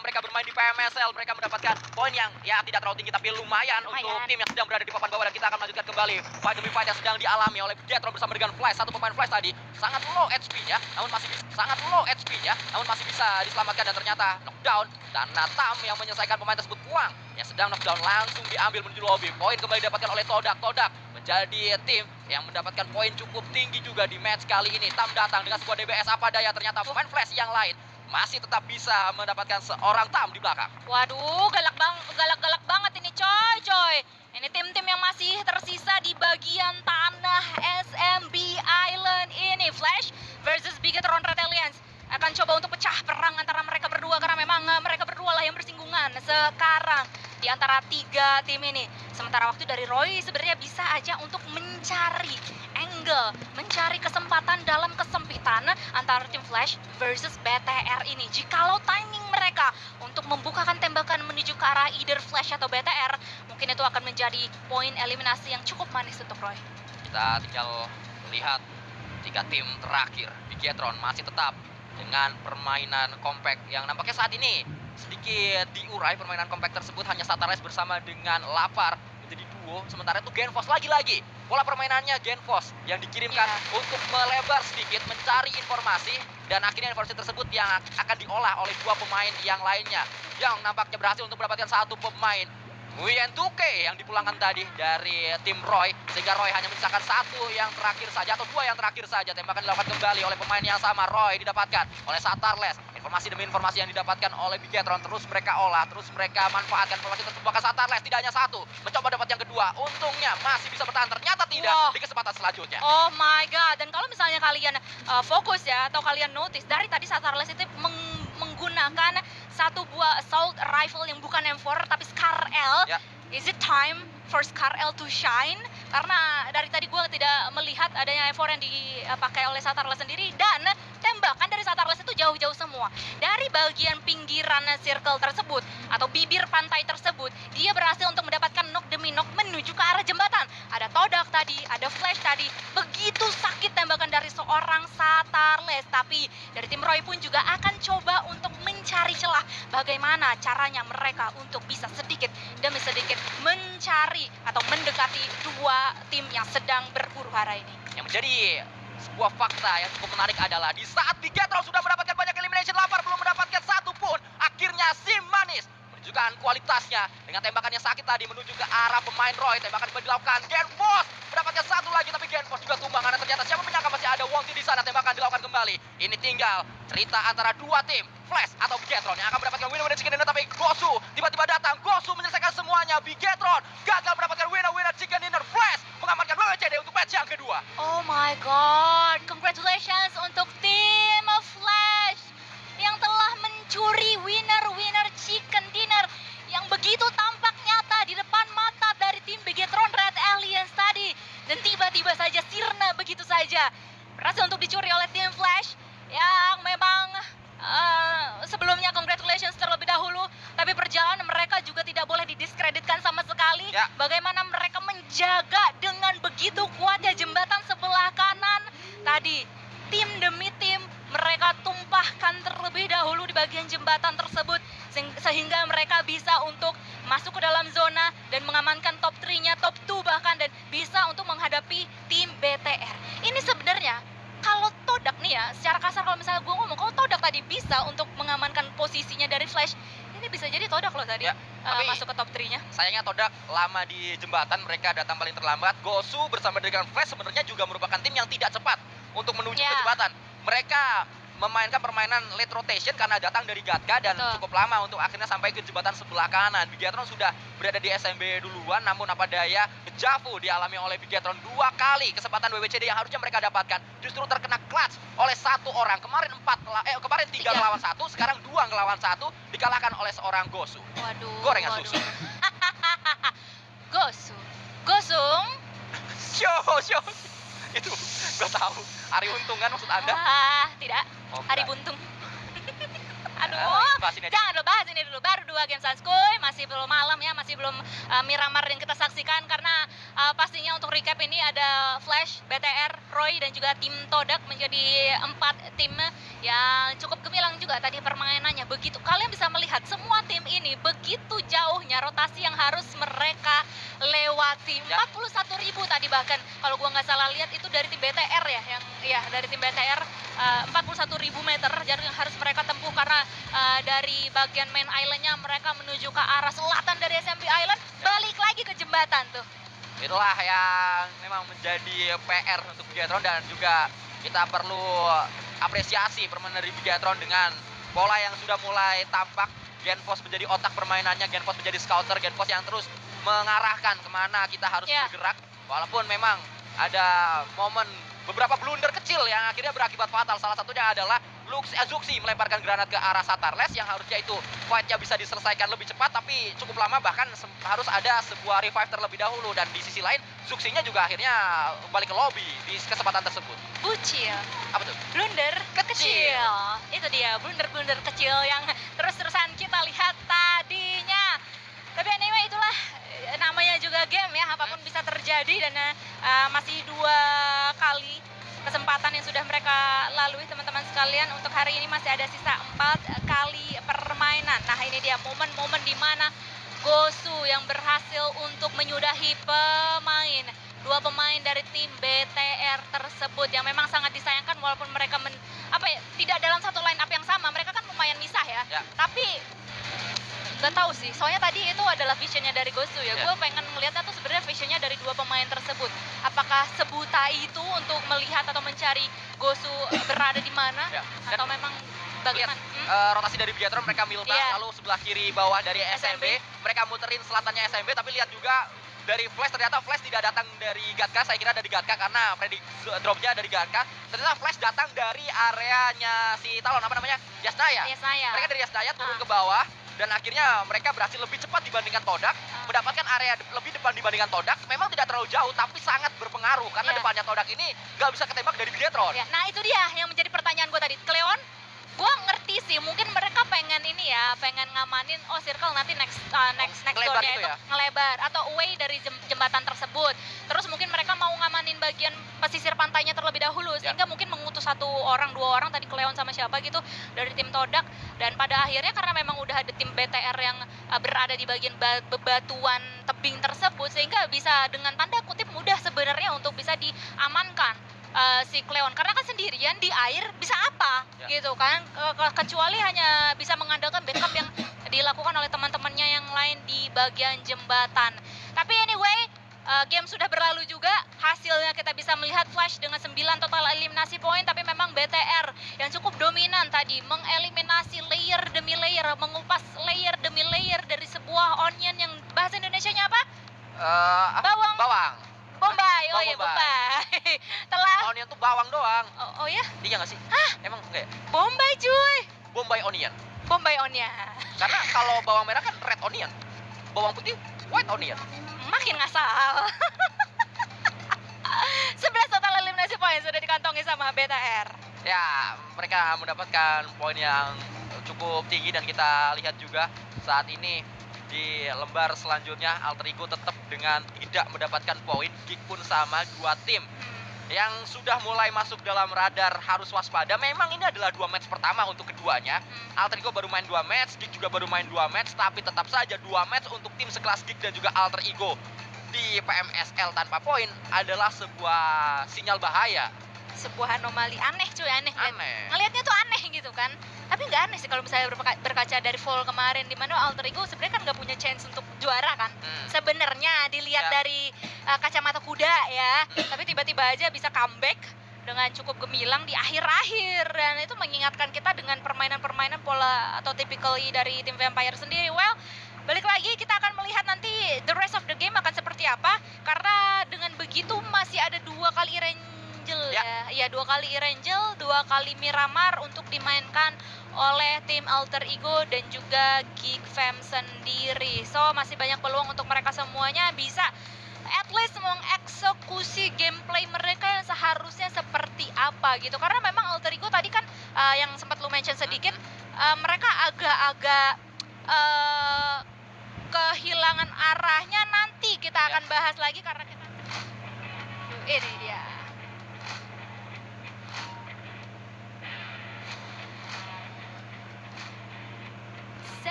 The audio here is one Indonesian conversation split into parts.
mereka bermain di PMSL, mereka mendapatkan poin yang ya tidak terlalu tinggi tapi lumayan untuk tim yang sedang berada di papan bawah. Dan kita akan melanjutkan kembali fight demi fight yang sedang dialami oleh Bigetron bersama dengan Flash. Satu pemain Flash tadi sangat low HP-nya, namun masih bisa diselamatkan dan ternyata knockdown. Dan Natam yang menyelesaikan pemain tersebut Kuang yang sedang knockdown langsung diambil menuju lobby. Poin kembali didapatkan oleh Todak menjadi tim yang mendapatkan poin cukup tinggi juga di match kali ini. Tam datang dengan skuad DBS, apa daya ternyata pemain Flash yang lain masih tetap bisa mendapatkan seorang Tam di belakang. Waduh, galak banget ini coy. Ini tim-tim yang masih tersisa di bagian tanah SMB Island ini. Flash versus Bigetron Red Alliance akan coba untuk pecah perang antara mereka berdua, karena memang mereka berdua lah yang bersinggungan sekarang di antara tiga tim ini. Sementara waktu dari Roy sebenarnya bisa aja untuk mencari angle, mencari kesempatan dalam kesempitan antara tim Flash versus BTR ini. Jikalau timing mereka untuk membukakan tembakan menuju ke arah either Flash atau BTR, mungkin itu akan menjadi poin eliminasi yang cukup manis untuk Roy. Kita tinggal lihat tiga tim terakhir. Bigetron masih tetap dengan permainan compact yang nampaknya saat ini sedikit diurai. Permainan compact tersebut hanya Satarles bersama dengan Lapar menjadi duo. Sementara itu Genfos lagi-lagi pola permainannya Genfos yang dikirimkan untuk melebar sedikit, mencari informasi, dan akhirnya informasi tersebut yang akan diolah oleh dua pemain yang lainnya yang nampaknya berhasil untuk mendapatkan satu pemain Nguyen2K yang dipulangkan tadi dari tim Roy, sehingga Roy hanya menyisakan satu yang terakhir saja atau dua yang terakhir saja. Tembakan dilakukan kembali oleh pemain yang sama. Roy didapatkan oleh Satarles. Informasi demi informasi yang didapatkan oleh Bigetron terus mereka olah, terus mereka manfaatkan informasi tersebut. Bahkan Satarles tidak hanya satu, mencoba dapat yang kedua. Untungnya masih bisa bertahan, ternyata tidak di kesempatan selanjutnya. Oh my god, dan kalau misalnya kalian fokus ya, atau kalian notice, dari tadi Satarles itu menggunakan satu buah assault rifle yang bukan M4 tapi Scar L. Is it time for Scar L to shine? Karena dari tadi gue tidak melihat adanya M4 yang dipakai oleh Satarles sendiri, dan tembakan dari Satarles itu jauh-jauh semua. Dari bagian pinggiran circle tersebut atau bibir pantai tersebut, dia berhasil untuk mendapatkan knock demi knock menuju ke arah jembatan. Ada Todak tadi, ada Flash tadi. Begitu sakit tembakan dari seorang Satarles. Tapi dari tim Roy pun juga akan coba untuk mencari celah bagaimana caranya mereka untuk bisa sedikit demi sedikit mencari atau mendekati dua tim yang sedang berburu hara ini. Yang menjadi sebuah fakta yang cukup menarik adalah di saat Bigetron sudah mendapatkan banyak elimination, Lapar belum mendapatkan satu pun. Akhirnya si Manis menunjukkan kualitasnya dengan tembakan yang sakit tadi menuju ke arah pemain Roy. Tembakan kembali dilakukan. Genfos mendapatkan satu lagi, tapi Genfos juga tumbang karena ternyata siapa menyangka masih ada Wongti di sana. Tembakan dilakukan kembali. Ini tinggal cerita antara dua tim, Flash atau Bigetron, yang akan mendapatkan winner chicken dinner. Tapi Gosu tiba-tiba datang. Gosu menyelesaikan semuanya. Bigetron gagal mendapatkan winner chicken dinner. Flash mengamankan WWCD untuk match yang kedua. Oh my god, congratulations untuk tim Flash yang telah mencuri winner chicken dinner yang begitu tampak nyata di depan mata dari tim Bigetron Red Alliance tadi. Dan tiba-tiba saja sirna begitu saja berhasil untuk dicuri oleh tim Flash yang memang sebelumnya congratulations terlebih dahulu, tapi perjalanan mereka juga tidak boleh didiskreditkan sama sekali. Bagaimana mereka menjaga dengan begitu kuatnya jembatan sebelah kanan tadi. Tim demi tim mereka tumpahkan terlebih dahulu di bagian jembatan tersebut sehingga mereka bisa untuk masuk ke dalam zona dan mengamankan top 3-nya, top 2 bahkan, dan bisa untuk menghadapi tim BTR. Ini sebenarnya kalau Todak nih ya, secara kasar kalau misalnya gue ngomong, kalau Todak tadi bisa untuk mengamankan posisinya dari Flash, ini bisa jadi Todak loh tadi masuk ke top 3-nya. Sayangnya Todak lama di jembatan, mereka datang paling terlambat. Gosu bersama dengan Flash sebenarnya juga merupakan tim yang tidak cepat untuk menuju ke jembatan. Mereka memainkan permainan late rotation karena datang dari Gatka dan cukup lama untuk akhirnya sampai ke jembatan sebelah kanan. Bigetron sudah berada di SMB duluan, namun apa daya Javu dialami oleh Bigetron dua kali. Kesempatan WWCD yang harusnya mereka dapatkan justru terkena clutch oleh satu orang. Kemarin 3 ngelawan 1, sekarang 2 ngelawan 1, dikalahkan oleh seorang Gosu. Gorengan susu. Gosung. Show. Itu gue tahu. Ari Untung kan maksud Anda? Tidak. Ari Buntung. Aduh, jangan lo bahas ini dulu. Baru 2 game Sanskuy, masih belum malam ya, masih belum Miramar yang kita saksikan. Karena pastinya untuk recap ini ada Flash, BTR, Roy, dan juga tim Todak menjadi 4 tim yang cukup gemilang juga tadi permainannya. Begitu kalian bisa melihat semua Bupati. Ya. 41.000 tadi bahkan kalau gua nggak salah lihat itu dari tim BTR ya, yang iya dari tim BTR 41.000 meter jarak yang harus mereka tempuh karena dari bagian main islandnya mereka menuju ke arah selatan dari SMB Island, balik lagi ke jembatan tuh. Itulah yang memang menjadi PR untuk Bigatron, dan juga kita perlu apresiasi permainan dari Bigatron dengan pola yang sudah mulai tampak. Genpos menjadi otak permainannya, Genpos menjadi scouter, Genpos yang terus mengarahkan kemana kita harus bergerak. Walaupun memang ada momen beberapa blunder kecil yang akhirnya berakibat fatal. Salah satunya adalah Lux Azuxi melemparkan granat ke arah Satarles yang harusnya itu fight-nya bisa diselesaikan lebih cepat, tapi cukup lama, bahkan harus ada sebuah revive terlebih dahulu. Dan di sisi lain Zuxi-nya juga akhirnya balik ke lobby di kesempatan tersebut. Bucil. Apa tuh? Blunder kecil. Itu dia, blunder-blunder kecil yang terus-terusan kita lihat tadinya. Tapi anyway, itulah namanya juga game ya, apapun bisa terjadi. Dan masih 2 kali kesempatan yang sudah mereka lalui teman-teman sekalian. Untuk hari ini masih ada sisa 4 kali permainan. Nah ini dia momen-momen di mana Gosu yang berhasil untuk menyudahi 2 pemain dari tim BTR tersebut yang memang sangat disayangkan, walaupun mereka tidak dalam satu line up yang sama. Mereka kan lumayan misah ya. Tapi gak tahu sih, soalnya tadi itu adalah visionnya dari Gosu ya. Gue pengen ngeliatnya tuh sebenarnya visionnya dari 2 pemain tersebut. Apakah sebuta itu untuk melihat atau mencari Gosu berada di mana, atau memang bagaimana? Rotasi dari Bigatron, mereka Milta, lalu sebelah kiri bawah dari SMB, mereka muterin selatannya SMB. Tapi lihat juga dari Flash, ternyata Flash tidak datang dari Gatka. Saya kira dari Gatka karena prediksi dropnya dari Gatka. Ternyata Flash datang dari areanya si Talon, apa namanya, Yasnaya. Mereka dari Yasnaya turun ke bawah, dan akhirnya mereka berhasil lebih cepat dibandingkan Todak, mendapatkan area lebih depan dibandingkan Todak. Memang tidak terlalu jauh, tapi sangat berpengaruh karena depannya Todak ini nggak bisa ketembak dari Bigatron. Nah itu dia yang menjadi pertanyaan gue tadi. Cleon, gue ngerti sih, mungkin mereka pengen pengen ngamanin circle nanti next door-nya itu ngelebar atau away dari jembatan tersebut. Terus mungkin mereka mau ngamanin bagian pesisir pantainya terlebih dahulu, sehingga mungkin mengutus 1 orang 2 orang tadi, Cleon sama siapa gitu dari tim Todak. Dan pada akhirnya karena memang udah ada tim BTR yang berada di bagian bebatuan tebing tersebut, sehingga bisa dengan tanda kutip mudah sebenarnya untuk bisa diamankan si Cleon, karena kan sendirian di air bisa apa gitu kan, kecuali hanya bisa mengandalkan backup yang dilakukan oleh teman-temannya yang lain di bagian jembatan. Tapi anyway, game sudah berlalu juga, hasilnya kita bisa melihat Flash dengan 9 total eliminasi poin. Tapi memang BTR yang cukup dominan tadi, mengeliminasi layer demi layer, mengupas layer demi layer dari sebuah onion yang bahasa Indonesianya apa? Bawang. Bombay, oh iya Bombay. Onion tuh bawang doang. Oh ya? Iya nggak sih? Emang enggak ya? Bombay cuy. Bombay onion. Karena kalau bawang merah kan red onion, bawang putih white onion. Makin ngasal. 11 total eliminasi poin sudah dikantongi sama BTR. Ya, mereka mendapatkan poin yang cukup tinggi, dan kita lihat juga saat ini di lembar selanjutnya Alter Ego tetap dengan tidak mendapatkan poin. Geek pun sama, 2 tim yang sudah mulai masuk dalam radar harus waspada. Memang ini adalah 2 match pertama untuk keduanya. Alter Ego baru main 2 match, Geek juga baru main 2 match, tapi tetap saja 2 match untuk tim sekelas Geek dan juga Alter Ego di PMSL tanpa poin adalah sebuah sinyal bahaya. Sebuah anomali, aneh cuy, aneh. Ngelihatnya tuh aneh gitu kan. Tapi nggak aneh sih kalau misalnya berkaca dari fall kemarin, di mana Alter Ego sebenarnya kan nggak punya chance untuk juara kan. Sebenarnya dilihat dari kacamata kuda ya. Tapi tiba-tiba aja bisa comeback dengan cukup gemilang di akhir-akhir, dan itu mengingatkan kita dengan permainan-permainan pola atau typically dari tim Vampire sendiri. Well, balik lagi kita akan melihat nanti the rest of the game akan seperti apa, karena dengan begitu masih ada 2 kali Erangel ya 2 kali Erangel, 2 kali Miramar untuk dimainkan oleh tim Alter Ego dan juga Geek Fam sendiri. So masih banyak peluang untuk mereka semuanya bisa at least mengeksekusi gameplay mereka yang seharusnya seperti apa gitu. Karena memang Alter Ego tadi kan yang sempat lu mention sedikit, mereka agak-agak kehilangan arahnya. Nanti kita akan bahas lagi karena kita ini dia.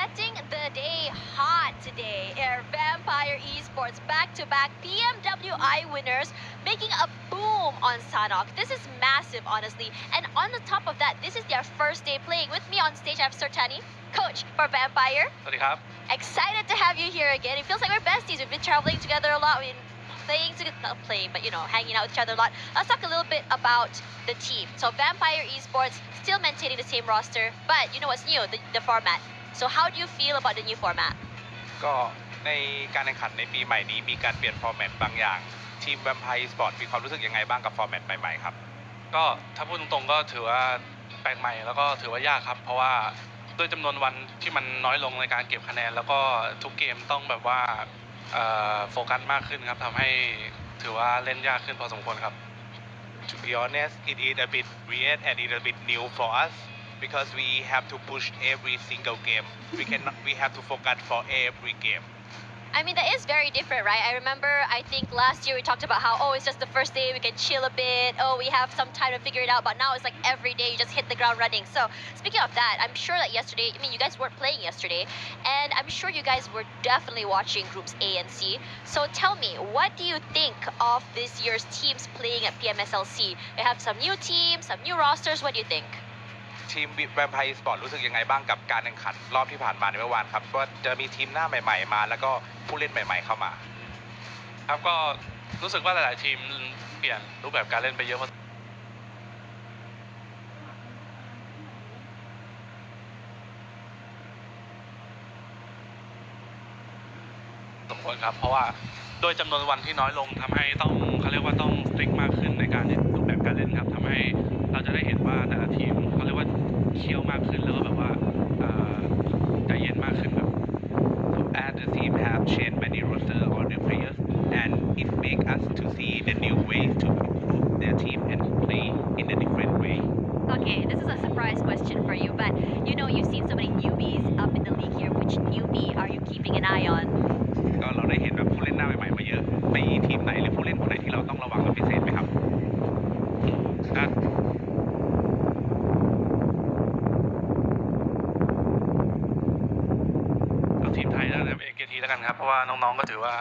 setting the day hot today. Air Vampire Esports back-to-back PMWI winners making a boom on Sanhok. This is massive, honestly. And on the top of that, this is their first day playing. With me on stage, I have Sertani, coach for Vampire. สวัสดีครับ Excited to have you here again. It feels like we're besties. We've been traveling together a lot. We've been playing together, not playing, but hanging out with each other a lot. Let's talk a little bit about the team. So Vampire Esports still maintaining the same roster, but you know what's new? The format. So how do you feel about the new format? ก็ในการแข่งขันในปีใหม่นี้มีการเปลี่ยนฟอร์แมตบางอย่างทีม Vampire Esports มีความรู้สึกยังไงบ้างกับฟอร์แมตใหม่ๆครับก็ถ้าพูดตรงๆก็ถือว่าแปลกใหม่แล้วก็ถือว่ายากครับเพราะว่าด้วยจำนวนวันที่มันน้อยลงในการเก็บคะแนนแล้วก็ทุกเกมต้องแบบว่าโฟกัสมากขึ้นครับทำให้ถือว่าเล่นยากขึ้นพอสมควรครับ To be honest, it is a bit weird and it is a bit new for us because we have to push every single game. We have to focus for every game. I mean, that is very different, right? I remember, I think last year we talked about how, it's just the first day, we can chill a bit. We have some time to figure it out. But now it's like every day you just hit the ground running. So speaking of that, I'm sure that yesterday, you guys weren't playing yesterday. And I'm sure you guys were definitely watching groups A and C. So tell me, what do you think of this year's teams playing at PMSLC? They have some new teams, some new rosters. What do you think? ทีม Vampire Esports รู้สึกยังไงบ้างกับการแข่งขันรอบที่ผ่านมาในเมื่อวานครับว่าจะมีทีมหน้าใหม่ๆมาแล้วก็ผู้เล่นใหม่ๆเข้ามา ครับก็รู้สึกว่าหลายๆทีมเปลี่ยนรูปแบบการเล่นไปเยอะพอสมควรครับเพราะว่าโดยจำนวนวันที่น้อยลงทำให้ต้องเขาเรียกว่าต้องสตริกมากขึ้นในการรูปแบบการเล่นครับทำให้เราจะได้เห็นว่าแต่ละทีมเขาเรียกว่าเคี่ยวมากขึ้นแล้วก็แบบว่าใจเย็นมากขึ้นครับ So as the team have changed many roster or the players and it make us to see the new ways to improve their team and play in a different way. Okay, this is a surprise question for you, but you've seen so many newbies up in the league here. Which newbie are you keeping an eye on? ก็เราได้เห็นแบบผู้เล่นหน้าใหม่ๆมาเยอะมีทีมไหนหรือผู้เล่นคนไหนที่เราต้องระวังเป็นพิเศษไหมครับ เอาทีมไทยแล้วกันเอเกทีแล้วกันครับเพราะว่าน้องๆก็ถือว่า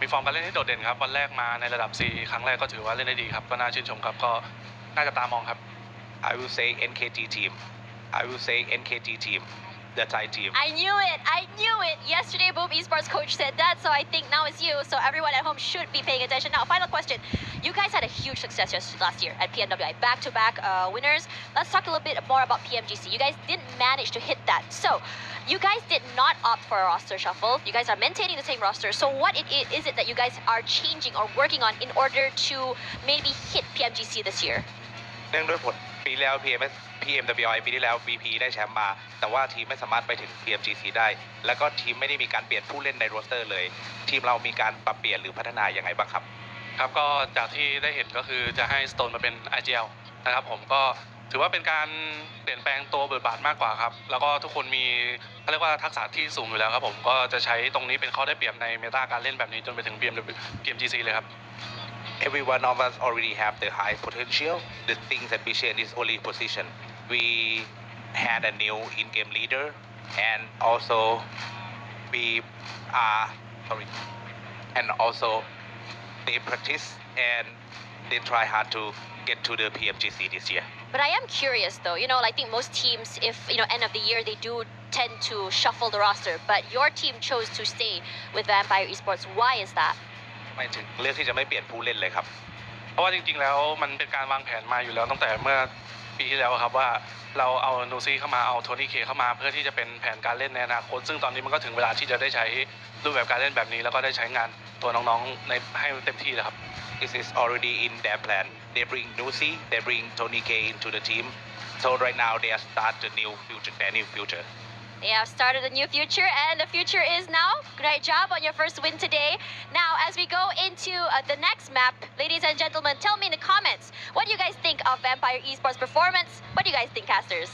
มีฟอร์มการเล่นที่โดดเด่นครับวันแรกมาในระดับ C ครั้งแรกก็ถือว่าเล่นได้ดีครับก็น่าชื่นชมครับก็น่าจะตามองครับ I will say NKT team. I will say NKT team. The Thai team. I knew it! I knew it! Yesterday, Boom Esports coach said that, so I think now it's you. So everyone at home should be paying attention. Now, final question. You guys had a huge success last year at PMWI. Back-to-back winners. Let's talk a little bit more about PMGC. You guys didn't manage to hit that. So, you guys did not opt for a roster shuffle. You guys are maintaining the same roster. So what is it that you guys are changing or working on in order to maybe hit PMGC this year? เนื่องด้วยผลปีแล้ว PMWI ปีที่แล้ว VP ได้แชมป์มาแต่ว่าทีมไม่สามารถไปถึง PMGC ได้แล้วก็ทีมไม่ได้มีการเปลี่ยนผู้เล่นในโรสเตอร์เลยทีมเรามีการปรับเปลี่ยนหรือพัฒนายังไงบ้างครับ ครับก็จากที่ได้เห็นก็คือจะให้ Stone มาเป็น IGL นะครับผมก็ถือว่าเป็นการเปลี่ยนแปลงตัวบทบาทมากกว่าครับแล้วก็ทุกคนมีเขาเรียกว่าทักษะที่สูงอยู่แล้วครับผมก็จะใช้ตรงนี้เป็นข้อได้เปรียบในเมตาการเล่นแบบนี้จนไปถึง PMGC เลยครับ Every one of us already have the high potential. The things that we change is only position. We had a new in-game leader, and also they practice and they try hard to get to the PMGC this year. But I am curious though, I think most teams, if, end of the year, they do tend to shuffle the roster. But your team chose to stay with Vampire Esports. Why is that? ไม่ถึงเลือกที่จะไม่เปลี่ยนผู้เล่นเลยครับ เพราะว่าจริงๆแล้วมันเป็นการวางแผนมาอยู่แล้วตั้งแต่เมื่อปีที่แล้วครับว่าเราเอานูซี่เข้ามาเอาโทนี่เคเข้ามาเพื่อที่จะเป็นแผนการเล่นในอนาคตซึ่งตอนนี้มันก็ถึงเวลาที่จะได้ใช้รูปแบบการเล่นแบบนี้แล้วก็ได้ใช้งานตัวน้องๆในให้เต็มที่แล้วครับ This is already in their plan. They bring Nusi, they bring Tony K into the team. So right now they are start the new future, their new future. They have started a new future, and the future is now. Great job on your first win today. Now, as we go into the next map, ladies and gentlemen, tell me in the comments, what do you guys think of Vampire Esports' performance? What do you guys think, casters?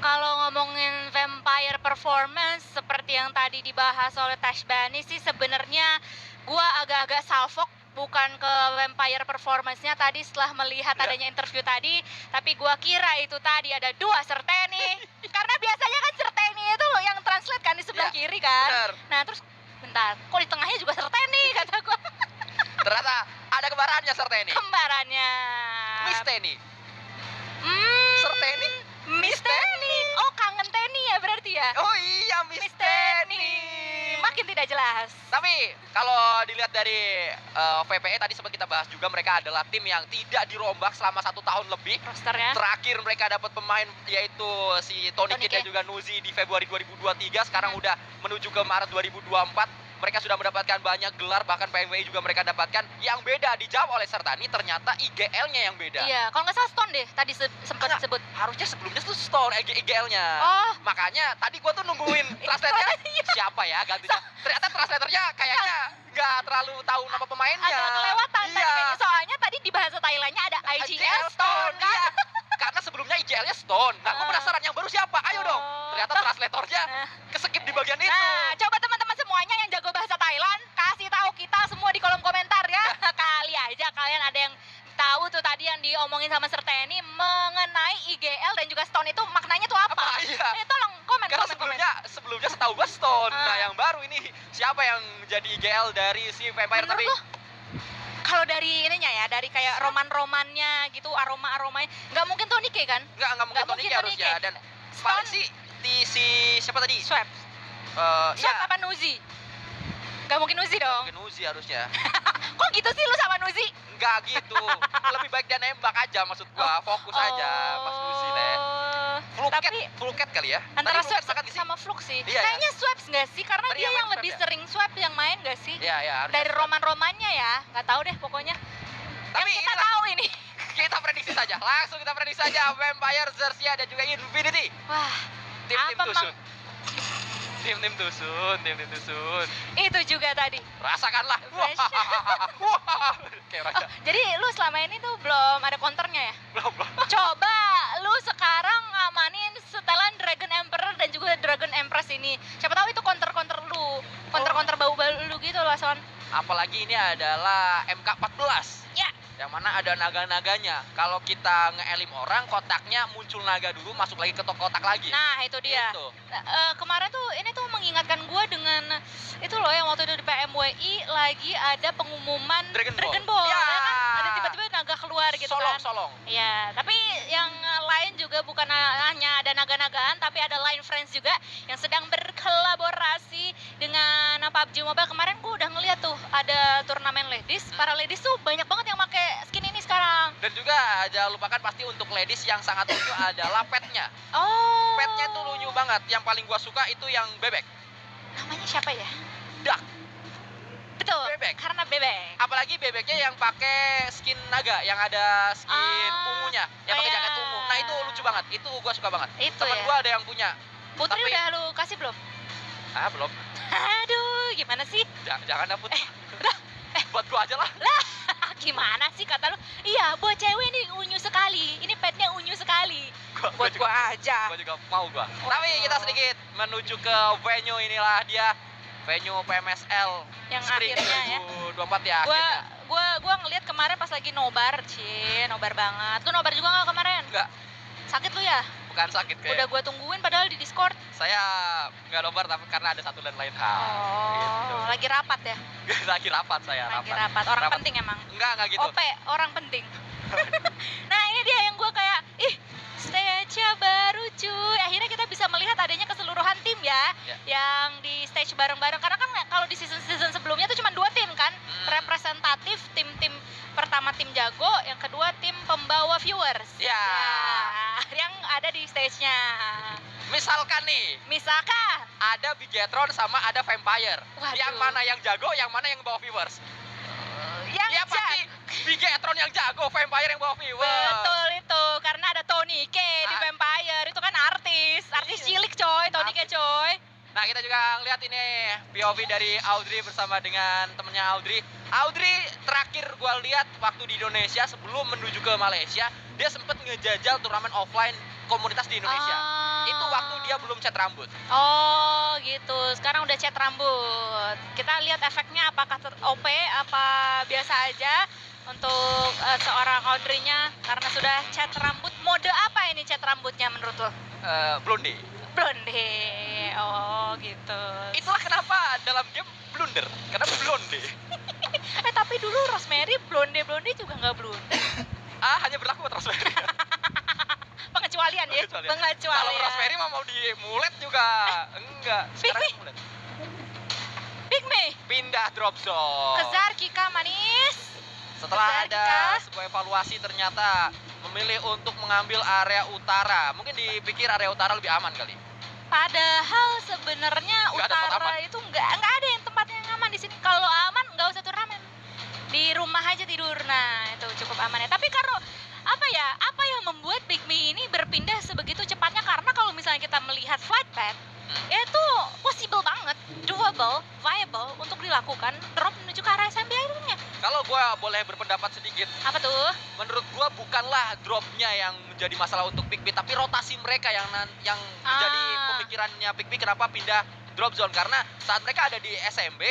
Kalau ngomongin Vampire performance seperti yang tadi dibahas oleh Tashbani sih sebenarnya gua agak-agak salfok bukan ke Vampire performance-nya tadi setelah melihat Ya. adanya interview tadi, tapi gua kira itu tadi ada 2 Serteni. Karena biasanya kan Serteni itu loh yang translate kan di sebelah Ya, kiri kan. Bener. Nah, terus bentar, kok di tengahnya juga Serteni kata gua. Ternyata ada kembarannya Serteni. Kembarannya. Miss Teni. Hmm, Serteni? Miss Teni. Oh, kangen Teni ya berarti ya? Oh iya, Miss Miss Teni. Teni. Makin tidak jelas. Tapi kalau dilihat dari VPE tadi sempat kita bahas juga, mereka adalah tim yang tidak dirombak selama 1 tahun lebih. Rosternya. Terakhir mereka dapat pemain yaitu si Tony Tony Kid dan Kid. juga Nuzi di Februari 2023. Sekarang udah menuju ke Maret 2024. Mereka sudah mendapatkan banyak gelar, bahkan PMWI juga mereka dapatkan. Yang beda dijawab oleh Sertani, ternyata IGL-nya yang beda. Iya, kalau nggak salah Stone deh tadi sempat Enggak. disebut. Harusnya sebelumnya tuh Stone IGL-nya. Oh, Makanya tadi gua tuh nungguin translatornya siapa ya gantinya. Ternyata translatornya kayaknya nggak terlalu tahu nama pemainnya. agak kelewatan tadi Iya. kayaknya. Soalnya tadi di bahasa Thailandnya ada IGL Stone kan. Iya. Karena sebelumnya IGL-nya Stone. Nah, gua Ah. penasaran yang baru siapa? Ayo dong. Oh. Ternyata translatornya Nah. keskip di bagian itu. Nah, coba teman-teman semuanya yang jago bahasa Thailand, kasih tahu kita semua di kolom komentar ya. Kali aja kalian ada yang tahu tuh tadi yang diomongin sama Serteni mengenai IGL dan juga Stone itu maknanya tuh apa? Apa? Iya. Tolong komen, Karena komen. sebelumnya setahu gua Stone. Ah. Nah, yang baru ini siapa yang jadi IGL dari si Vampire Menurut tapi lo, kalau dari ininya ya, dari kayak roman-romannya gitu, aroma-aromanya, nggak mungkin Tony K kan? nggak mungkin Nggak Tony mungkin K Tony harusnya. K. Dan Stone, paling sih di si siapa tadi? Swap. Iya. Swap apa Nuzi? Nggak mungkin Nuzi dong. Mungkin Uzi harusnya. Kok gitu sih lu sama Nuzi? Enggak gitu. Lebih baik dia nembak aja maksud gua. Fokus aja Mas Uzi teh. Full cat kali ya? Antara Tadi full cat Swap makan di sini. sama Flux sih. Iya, Kayaknya Swaps nggak sih? Karena Tadi dia yang yang main lebih Swap ya? sering Swap yang main nggak sih? Iya, iya. harusnya Dari Swap. roman-romannya ya, nggak tahu deh pokoknya. Tapi Yang kita inilah, tahu ini. kita prediksi saja. Langsung kita prediksi saja Vampire, Xerxia dan juga Infinity. Wah, Tim-tim Apa, tusun. Tim-tim tusun. itu juga tadi. Rasakanlah. Fresh. Wah. Kayak raja. Jadi lu selama ini tuh belum ada counternya ya? Belum. Coba lu sekarang ngamanin setelan Dragon Emperor dan juga Dragon Empress ini. Siapa tahu itu counter-counter lu. Counter-counter bau-bau lu gitu loh, Son. Apalagi ini adalah MK14. Ya. Yang mana ada naga-naganya. Kalau kita nge-elim orang, kotaknya muncul naga dulu, masuk lagi ke kotak lagi. Nah, itu dia. Gitu. Kemarin tuh ini tuh mengingatkan gue dengan itu loh yang waktu itu di PMWI lagi ada pengumuman Dragon Ball. Ball Ya. ya kan? Ada tiba-tiba naga keluar gitu kan. Solong. Iya, tapi yang lain juga bukan hanya ada naga-nagaan, tapi ada Line Friends juga yang sedang berkolaborasi dengan PUBG Mobile. Kemarin gue udah ngeliat tuh ada turnamen ladies. Para ladies tuh banyak banget yang pakai skin ini sekarang. Dan juga jangan lupakan pasti untuk ladies yang sangat lucu adalah petnya. Oh. Petnya tuh lucu banget. Yang paling gua suka itu yang bebek. Namanya siapa ya? Duck. Betul. Bebek. Karena bebek. Apalagi bebeknya yang pakai skin naga, yang ada skin Ah, ungunya, yang pakai iya. jaket ungu. Nah, itu lucu banget. Itu gua suka banget. Itu Temen ya. gua ada yang punya. Putri Tapi- udah lu kasih belum? Ah, belum. Aduh, gimana sih? Jangan dapet. Buat gua aja lah. Gimana sih kata lu? Iya, buat cewek nih unyu sekali. Ini petnya unyu sekali. Buat gua aja. Gua juga mau gua. Tapi kita sedikit menuju ke venue inilah dia. Venue PMSL Yang Spring akhirnya ya. 2024 ya Gua akhirnya. gua ngeliat kemarin pas lagi nobar, nobar banget. Lu nobar juga nggak kemarin? Enggak, Sakit lu ya? bukan sakit kayak. Udah gua tungguin padahal di Discord. Saya nggak nobar tapi karena ada satu dan lain hal. Gitu. Oh, lagi rapat ya? Lagi rapat saya, Lagi rapat. Orang Rapat. penting emang. Enggak gitu. OP, orang penting. Nah, ini dia yang gua kayak, ih, stage-nya baru cuy. Akhirnya kita bisa melihat adanya keseluruhan tim ya, Ya. yang di stage bareng-bareng. Karena kan kalau di season sebelumnya tuh cuma 2 tim kan, representatif tim-tim pertama tim jago, yang kedua tim pembawa viewers. Ya. Yang ada di stage-nya. Misalkan nih, Misalkan, ada Bigetron sama ada Vampire. Waduh. Yang mana yang jago, yang mana yang bawa viewers? yang Ya pasti Bigetron yang jago, Vampire yang bawa viewers. betul itu, karena ada Tony K di Ah. Vampire, itu kan artis Iya. cilik coy, Tony K Artis. coy. Nah, kita juga lihat ini POV dari Audrey bersama dengan temennya Audrey. Audrey terakhir gua lihat waktu di Indonesia sebelum menuju ke Malaysia, dia sempat ngejajal turnamen offline komunitas di Indonesia. Itu waktu dia belum cat rambut. Oh gitu, sekarang udah cat rambut. Kita lihat efeknya apakah OP apa biasa aja untuk seorang Audrey-nya karena sudah cat rambut. Mode apa ini cat rambutnya menurut lo? Blonde. Blonde. Oh gitu. Itulah kenapa dalam game blunder, karena blonde. Tapi dulu Rosemary blonde juga nggak blonde. Hanya berlaku buat Rosemary. Pengecualian ya. Pengecualian. Kalau Rosemary mah mau dimulet juga enggak. Sekarang Big mulet. Big Me. Pindah drop zone. Kezar Kika manis. Setelah Kezar, ada Kika. sebuah evaluasi ternyata memilih untuk mengambil area utara. Mungkin dipikir area utara lebih aman kali. Padahal sebenarnya Nggak ada tempat utara aman. itu nggak ada yang tempatnya yang aman di sini. Kalau aman nggak usah turnamen. Di rumah aja tidur. Nah, itu cukup aman ya. Tapi kalau apa yang membuat Big Me ini berpindah sebegitu cepatnya? Karena kalau misalnya kita melihat flight path, itu possible banget, doable, viable untuk dilakukan drop menuju ke arah SMB akhirnya. Kalau gua boleh berpendapat sedikit, Apa tuh? menurut gua bukanlah dropnya yang menjadi masalah untuk Big B, tapi rotasi mereka yang menjadi pemikirannya Big B kenapa pindah drop zone. Karena saat mereka ada di SMB,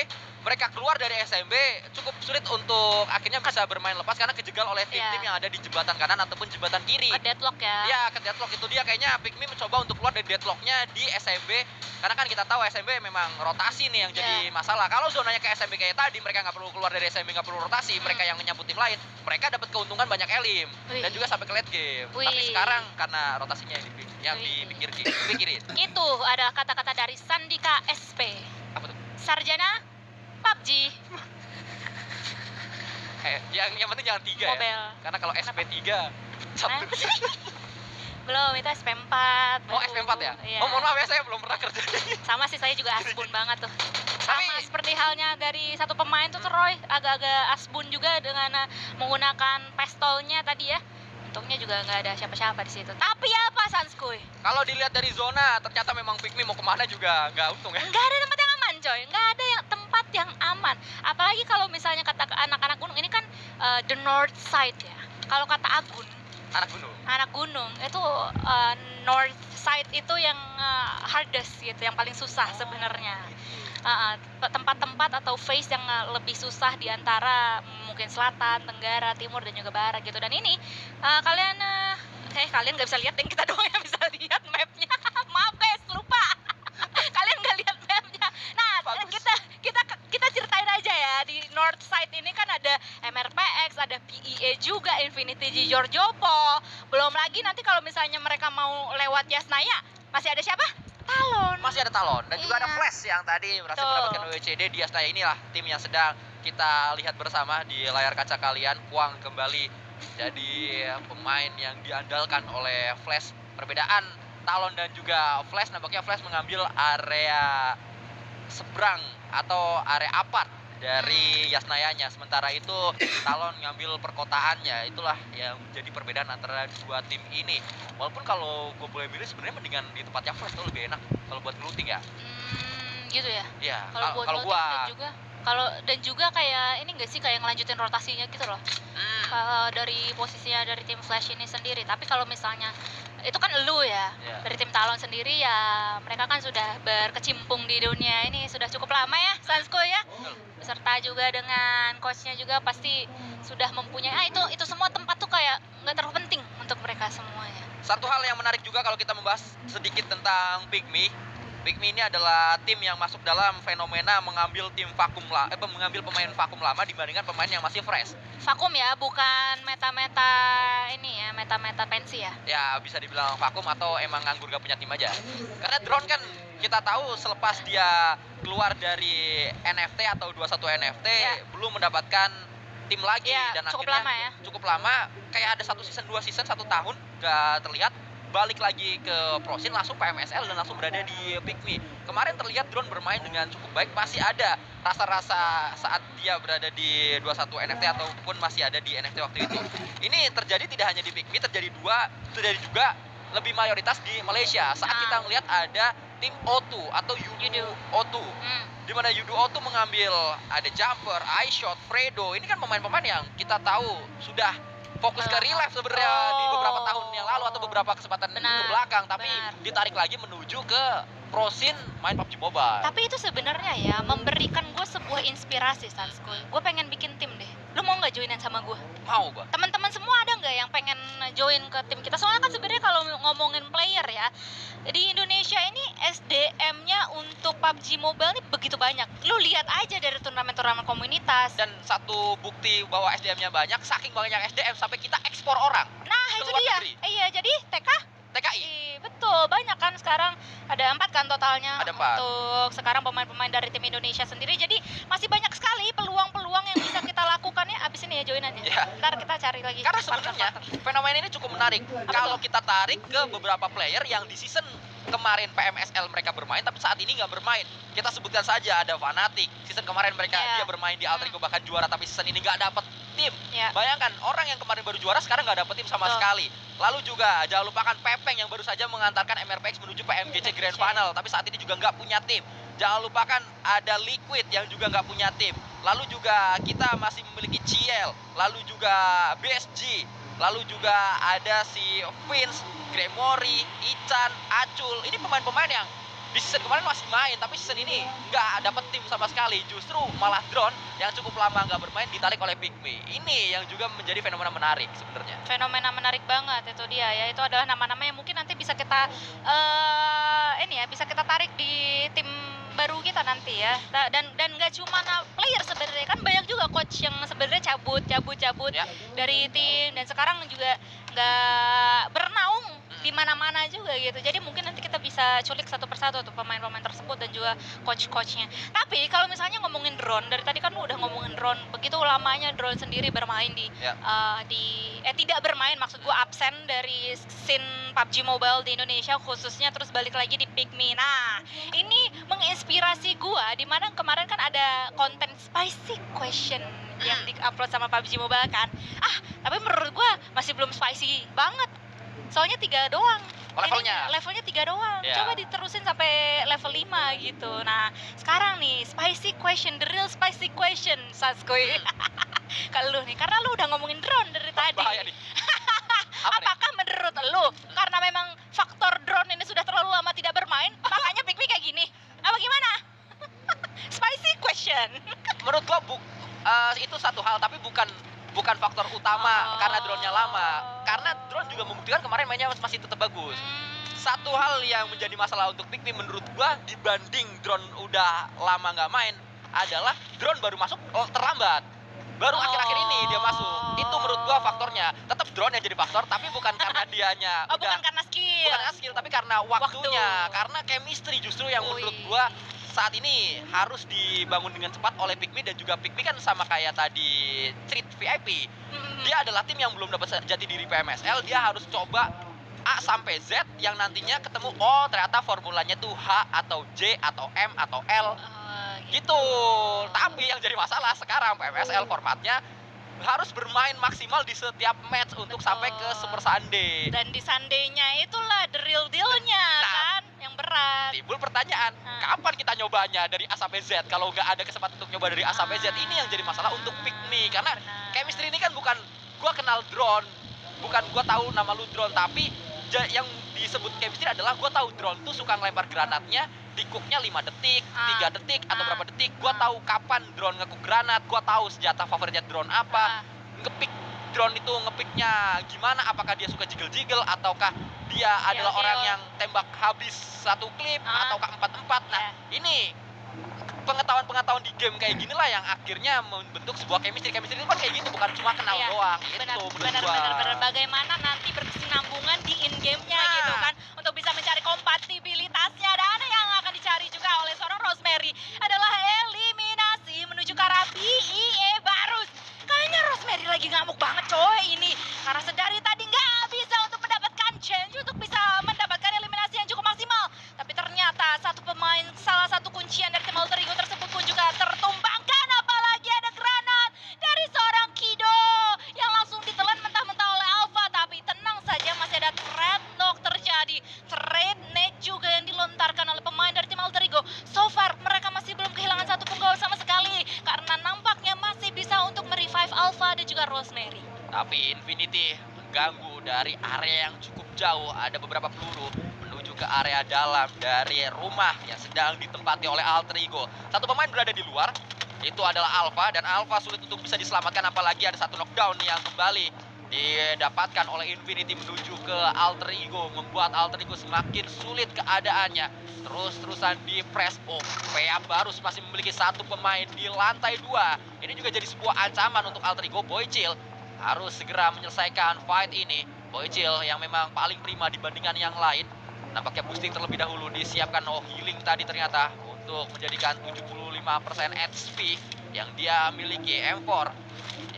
mereka keluar dari SMB cukup sulit untuk akhirnya bisa bermain lepas karena kejegal oleh tim-tim Iya. yang ada di jembatan kanan ataupun jembatan kiri. Ke deadlock ya. Ya, ke deadlock itu dia kayaknya Big Me mencoba untuk keluar dari deadlocknya di SMB. Karena kan kita tahu SMB memang rotasi nih yang jadi masalah. Kalau zonanya ke SMB kayak tadi, mereka nggak perlu keluar dari SMB, nggak perlu rotasi. Mereka yang menyambut tim lain, mereka dapat keuntungan banyak elim. Wih. Dan juga sampai ke late game. Wih. Tapi sekarang karena rotasinya yang Wih. dipikirin. Itu adalah kata-kata dari Sandika SP. Apa tuh? Sarjana PUBG Yang penting jangan 3 ya. Mobile. Karena kalau SP3 satu. Belum, itu SP4. Oh, SP4 ya? Iya. Oh, mohon maaf ya, saya belum pernah kerja. Sama sih, saya juga asbun banget tuh. Sama Tapi- seperti halnya dari satu pemain tuh Roy, agak-agak asbun juga dengan menggunakan pistolnya tadi ya. Untungnya juga nggak ada siapa-siapa di situ. Tapi apa Sanskuy? Kalau dilihat dari zona, ternyata memang Big Me mau kemana juga nggak untung ya. Nggak ada tempat yang aman coy, nggak ada tempat yang aman. Apalagi kalau misalnya kata anak-anak gunung, ini kan the north side ya. Kalau kata Agun, anak gunung itu north side itu yang hardest gitu, yang paling susah sebenarnya. Tempat-tempat atau phase yang lebih susah di antara mungkin selatan, tenggara, timur dan juga barat gitu. Dan ini kalian nggak bisa lihat, yang kita doang yang bisa lihat mapnya. Maaf guys, lupa. Kalian nggak lihat mapnya. Nah, Bagus. kita ceritain aja ya, di north side ini kan ada MRPX, ada PEA juga, Infinity G Giorgiopo. Belum lagi nanti kalau misalnya mereka mau lewat Yasnaya, masih ada siapa? Talon. Masih ada Talon dan juga ada Iya. Flash yang tadi berhasil Tuh. mendapatkan WCD. Di Astana inilah tim yang sedang kita lihat bersama di layar kaca kalian. Kuang kembali jadi pemain yang diandalkan oleh Flash. Perbedaan Talon dan juga Flash, nampaknya Flash mengambil area seberang atau area apart dari Yasnayanya, sementara itu Talon ngambil perkotaannya. Itulah yang menjadi perbedaan antara dua tim ini. Walaupun kalau gue boleh milih sebenarnya mendingan di tempatnya Flash tuh lebih enak kalau buat looting ya. Gitu ya. Iya, Kalau buat kalau looting gua dan juga kayak ini nggak sih, kayak ngelanjutin rotasinya gitu loh. Dari posisinya dari tim Flash ini sendiri. Tapi kalau misalnya itu kan elu ya, Iya. dari tim Talon sendiri ya, mereka kan sudah berkecimpung di dunia ini sudah cukup lama ya, Sansko ya. Beserta juga dengan coachnya juga pasti sudah mempunyai itu semua tempat tuh kayak nggak terlalu penting untuk mereka semuanya. Satu hal yang menarik juga kalau kita membahas sedikit tentang Big Me. Big Me ini adalah tim yang masuk dalam fenomena mengambil mengambil pemain vakum lama dibandingkan pemain yang masih fresh. Vakum ya, bukan meta-meta ini ya, meta-meta pensi ya. Ya bisa dibilang vakum atau emang nganggur gak punya tim aja. Karena drone kan kita tahu selepas dia keluar dari NFT atau 21 NFT Ya. belum mendapatkan tim lagi Ya, dan cukup akhirnya lama ya. cukup lama, kayak ada 1 season 2 season 1 tahun gak terlihat, balik lagi ke ProScene langsung PMSL dan langsung berada di Big Me. Kemarin terlihat drone bermain dengan cukup baik, masih ada rasa-rasa saat dia berada di 21 NFT ataupun masih ada di NFT waktu itu. Ini terjadi tidak hanya di Big Me, terjadi juga lebih mayoritas di Malaysia saat kita melihat ada tim O2 atau Yudu O2. Di mana Yudu O2 mengambil ada Jumper, iShot, Fredo. Ini kan pemain-pemain yang kita tahu sudah fokus ke real life sebenarnya di beberapa tahun yang lalu atau beberapa kesempatan Benar, ke belakang, tapi benar. ditarik lagi menuju ke pro scene main PUBG Mobile. Tapi itu sebenarnya ya memberikan gue sebuah inspirasi, Sanskuy. Gue pengen bikin tim deh. Lu mau nggak joinan sama gue? Mau gua. Teman-teman semua ada nggak yang pengen join ke tim kita? Soalnya kan sebenarnya kalau ngomongin player ya, di Indonesia ini SDM-nya untuk PUBG Mobile ini begitu banyak. Lu lihat aja dari turnamen-turnamen komunitas. Dan satu bukti bahwa SDM-nya banyak, saking banyaknya SDM sampai kita ekspor orang. Nah, ke itu luar dia. negeri. Iya, jadi TK TKI. betul, banyak kan sekarang ada 4 kan totalnya Ada 4. untuk sekarang pemain-pemain dari tim Indonesia sendiri. Jadi masih banyak sekali peluang-peluang yang bisa kita lakukan ya abis ini ya joinannya. Iya. Ntar kita cari lagi. Karena sebenarnya fenomena ini cukup menarik. Kalau kita tarik ke beberapa player yang di season kemarin PMSL mereka bermain, tapi saat ini nggak bermain. Kita sebutkan saja ada Fnatic. Season kemarin mereka Iya. dia bermain di Alter Ego bahkan juara, tapi season ini nggak dapet tim. Ya. Bayangkan orang yang kemarin baru juara sekarang nggak dapet tim sama Betul. sekali. Lalu juga jangan lupakan Pepeng yang baru saja mengantarkan MRPX menuju PMGC Grand Final, tapi saat ini juga nggak punya tim. Jangan lupakan ada Liquid yang juga nggak punya tim. Lalu juga kita masih memiliki CL, lalu juga BSG, lalu juga ada si Vince, Gremory, Ican, Acul. Ini pemain-pemain yang di season kemarin masih main, tapi season ini nggak dapet tim sama sekali. Justru malah Drone yang cukup lama nggak bermain ditarik oleh Pygmy. Ini yang juga menjadi fenomena menarik sebenarnya. Fenomena menarik banget itu dia ya. Itu adalah nama-nama yang mungkin nanti bisa kita bisa kita tarik di tim baru kita nanti ya. Dan nggak cuma player sebenarnya, kan banyak juga coach yang sebenarnya cabut Ya. dari tim dan sekarang juga nggak bernaung di mana-mana juga gitu. Jadi mungkin nanti kita bisa culik satu persatu tuh pemain-pemain tersebut dan juga coach-coachnya. Tapi kalau misalnya ngomongin drone, dari tadi kan lu udah ngomongin drone, begitu lamanya drone sendiri bermain Ya. tidak bermain, maksud gua absen dari scene PUBG Mobile di Indonesia khususnya, terus balik lagi di Pygmy. Nah, ini menginspirasi gua di mana kemarin kan ada konten spicy question yang di-upload sama PUBG Mobile kan. Tapi menurut gua masih belum spicy banget. Soalnya 3 doang. Levelnya. Ini levelnya 3 doang. Ya. Coba diterusin sampai level 5 gitu. Nah, sekarang nih spicy question, the real spicy question, Saskoy. Kalau lu nih, karena lu udah ngomongin drone dari tadi. Bahaya nih. Apa nih? Apakah menurut lu karena memang faktor drone ini sudah terlalu lama tidak bermain, makanya Pygmy kayak gini? Apa gimana? Spicy question. Menurut gua itu satu hal, tapi bukan faktor utama karena drone-nya lama. Karena drone juga membuktikan kemarin mainnya masih tetap bagus. Satu hal yang menjadi masalah untuk Pygmy menurut gua dibanding drone udah lama nggak main adalah drone baru masuk terlambat. Baru akhir-akhir ini dia masuk. Itu menurut gua faktornya. Tetap drone yang jadi faktor, tapi bukan karena dianya Bukan karena skill. bukan karena skill, tapi karena waktunya. Karena chemistry justru yang menurut gua saat ini harus dibangun dengan cepat oleh Pygmy. Dan juga Pygmy kan sama kayak tadi Street VIP. Dia adalah tim yang belum dapat jati diri PMSL. Dia harus coba A sampai Z yang nantinya ketemu, oh ternyata formulanya tuh H atau J atau M atau L gitu. Tapi yang jadi masalah sekarang PMSL formatnya harus bermain maksimal di setiap match untuk sampai ke Super Sunday. Dan di Sunday-nya itulah the real deal-nya kan, yang berat. Timbul pertanyaan, kapan kita nyobanya dari A sampai Z? Kalau nggak ada kesempatan untuk nyoba dari A sampai Z, ini yang jadi masalah untuk Pygmy. Karena chemistry ini kan bukan gua kenal drone, bukan gua tahu nama lu drone, tapi yang disebut chemistry adalah gua tahu drone tuh suka ngelempar granatnya, dikuknya 5 detik, 3 detik atau berapa detik. Gua tahu kapan drone ngekuk granat, gua tahu senjata favoritnya drone apa. Ngepick drone itu ngepicknya gimana, apakah dia suka jiggle-jiggle ataukah dia adalah orang yang tembak habis satu klip ataukah 4-4. Nah, ini pengetahuan-pengetahuan di game kayak gini lah yang akhirnya membentuk sebuah chemistry. Chemistry itu kan kayak gitu, bukan cuma kenal doang. Benar. Bagaimana nanti berkesinambungan di in-game-nya gitu kan, untuk bisa mencari kompatibilitasnya. Dan yang akan dicari juga oleh seorang Rosemary adalah eliminasi menuju ke arah PEA Barus. Kayaknya Rosemary lagi ngamuk banget coy ini, karena sedari tadi nggak bisa untuk mendapatkan chance untuk bisa mendapatkan eliminasi yang cukup maksimal. Tapi ternyata salah satu kuncian dari tim Alter Ego tersebut pun juga tertumbangkan. Apalagi ada granat dari seorang Kido yang langsung ditelan mentah-mentah oleh Alpha. Tapi tenang saja, masih ada trade knock terjadi, trade net juga yang dilontarkan oleh pemain dari tim Alter Ego. So far mereka masih belum kehilangan satu pun gol sama sekali, karena nampaknya masih bisa untuk merevive Alpha dan juga Rosemary. Tapi Tapi Infinity mengganggu dari area yang cukup jauh. Ada beberapa peluru menuju ke area dalam dari rumah yang sedang ditempati oleh Alter Ego. Satu pemain berada di luar, itu adalah Alpha, dan Alpha sulit untuk bisa diselamatkan, apalagi ada satu knockdown yang kembali didapatkan oleh Infinity menuju ke Alter Ego, membuat Alter Ego semakin sulit keadaannya. Terus-terusan di press. Oh, PA Barus masih memiliki satu pemain di lantai 2. Ini juga jadi sebuah ancaman untuk Alter Ego. Boychill harus segera menyelesaikan fight ini. Boychill yang memang paling prima dibandingkan yang lain. Nampaknya boosting terlebih dahulu disiapkan. Oh, healing tadi ternyata untuk menjadikan 75% HP yang dia miliki. M4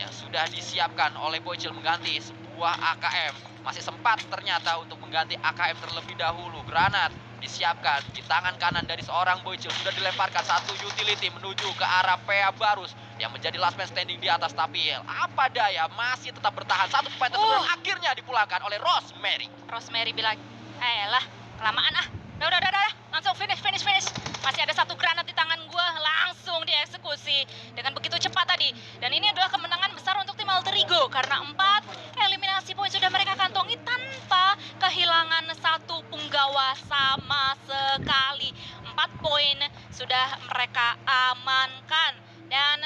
yang sudah disiapkan oleh Boychill mengganti sebuah AKM. Masih sempat ternyata untuk mengganti AKM terlebih dahulu. Granat disiapkan di tangan kanan dari seorang Boychill. Sudah dilemparkan satu utility menuju ke arah PA Barus yang menjadi last man standing di atas, tapi apa daya masih tetap bertahan. Satu pemain tersebut akhirnya dipulangkan oleh Rosemary. Rosemary bilang, lah kelamaan ah. Udah. Langsung finish. Masih ada satu granat di tangan gue, langsung dieksekusi dengan begitu cepat tadi. Dan ini adalah kemenangan besar untuk tim Alter Ego karena 4 eliminasi poin sudah mereka kantongi tanpa kehilangan satu punggawa sama sekali. 4 poin sudah mereka amankan. Dan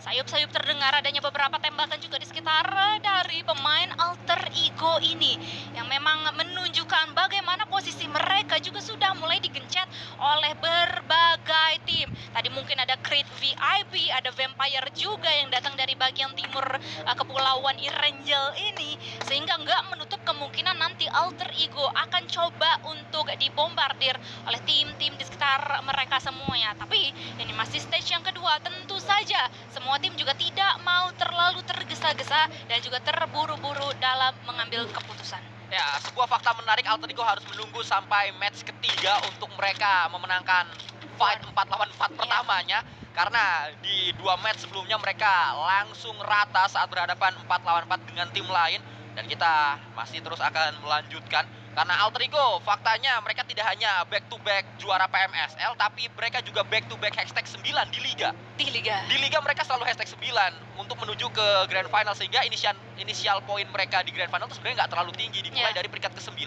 sayup-sayup terdengar adanya beberapa tembakan juga di sekitar dari pemain Alter Ego ini yang memang menunjukkan bagaimana posisi mereka juga sudah mulai digencet oleh berbagai tim. Tadi mungkin ada Creed VIP, ada Vampire juga yang datang dari bagian timur kepulauan Irangel ini, sehingga nggak menutup kemungkinan nanti Alter Ego akan coba untuk dibombardir oleh tim-tim di sekitar mereka semuanya. Tapi ini masih stage yang kedua, tentu saja semua tim juga tidak mau terlalu tergesa-gesa dan juga terburu-buru dalam mengambil keputusan. Ya, sebuah fakta menarik, Alter Ego harus menunggu sampai match ketiga untuk mereka memenangkan fight 4 lawan 4 pertamanya. Karena di 2 match sebelumnya mereka langsung rata saat berhadapan 4 lawan 4 dengan tim lain. Dan kita masih terus akan melanjutkan. Karena Alter Ego faktanya mereka tidak hanya back to back juara PMSL, tapi mereka juga back to back hashtag 9 di Liga. Di Liga mereka selalu hashtag 9 untuk menuju ke Grand Final, sehingga inisial poin mereka di Grand Final itu sebenarnya nggak terlalu tinggi, dimulai dari peringkat ke-9.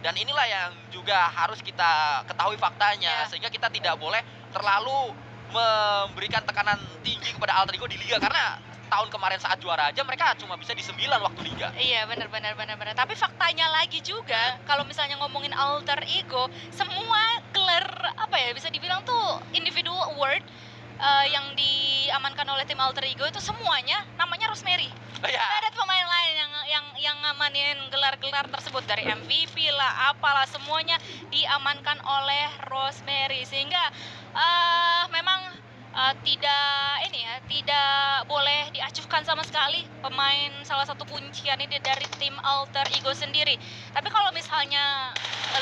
Dan inilah yang juga harus kita ketahui faktanya, sehingga kita tidak boleh terlalu memberikan tekanan tinggi kepada Alter Ego di Liga, karena tahun kemarin saat juara aja mereka cuma bisa di 9 waktu Liga. Iya, benar. Tapi faktanya lagi juga, kalau misalnya ngomongin Alter Ego, semua gelar bisa dibilang tuh individual award yang diamankan oleh tim Alter Ego itu semuanya namanya Rosemary. Nggak ada pemain lain yang ngamanin gelar-gelar tersebut, dari MVP lah, apalah, semuanya diamankan oleh Rosemary, sehingga memang tidak boleh diacuhkan sama sekali pemain salah satu kuncian ini dari tim Alter Ego sendiri. Tapi kalau misalnya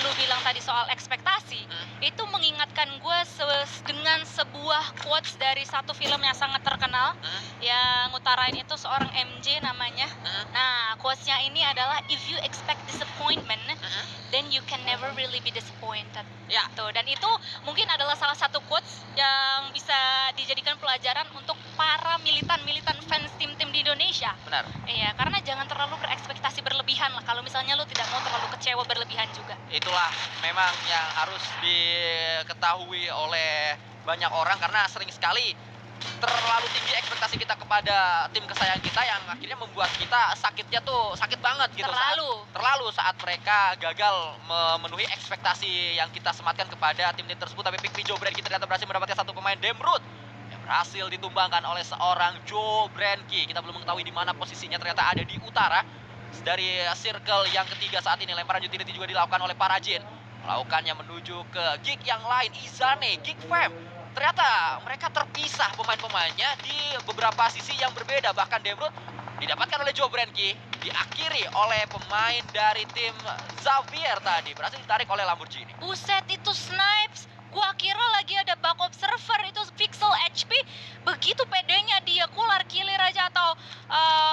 lu bilang tadi soal ekspektasi, itu mengingatkan gue dengan sebuah quotes dari satu film yang sangat terkenal, yang ngutarain itu seorang MJ namanya. Nah, quotesnya ini adalah, if you expect disappointment, then you can never really be disappointed. Tuh, dan itu mungkin adalah salah satu quotes yang bisa dijadikan pelajaran untuk para militan fans tim-tim di Indonesia. Benar. Iya, karena jangan terlalu berekspektasi berlebihan lah, kalau misalnya lu tidak mau terlalu kecewa berlebihan juga. Itulah memang yang harus diketahui oleh banyak orang, karena sering sekali terlalu tinggi ekspektasi kita kepada tim kesayangan kita yang akhirnya membuat kita sakitnya tuh sakit banget gitu. Terlalu saat mereka gagal memenuhi ekspektasi yang kita sematkan kepada tim-tim tersebut. Tapi Pick Joe Brandke ternyata berhasil mendapatkan satu pemain Demrut yang berhasil ditumbangkan oleh seorang Joe Brandke. Kita belum mengetahui di mana posisinya, ternyata ada di utara dari circle yang ketiga saat ini. Lemparan utility juga dilakukan oleh Parajin, melakukannya menuju ke gig yang lain, Izane, Gig Fam. Ternyata mereka terpisah pemain-pemainnya di beberapa sisi yang berbeda. Bahkan Demrut didapatkan oleh Joe Brandke, diakhiri oleh pemain dari tim Xavier tadi, berhasil ditarik oleh Lamborghini. Buset, itu snipes. Gua kira lagi ada bug observer, itu pixel HP. Begitu pedenya dia keluar kilir aja atau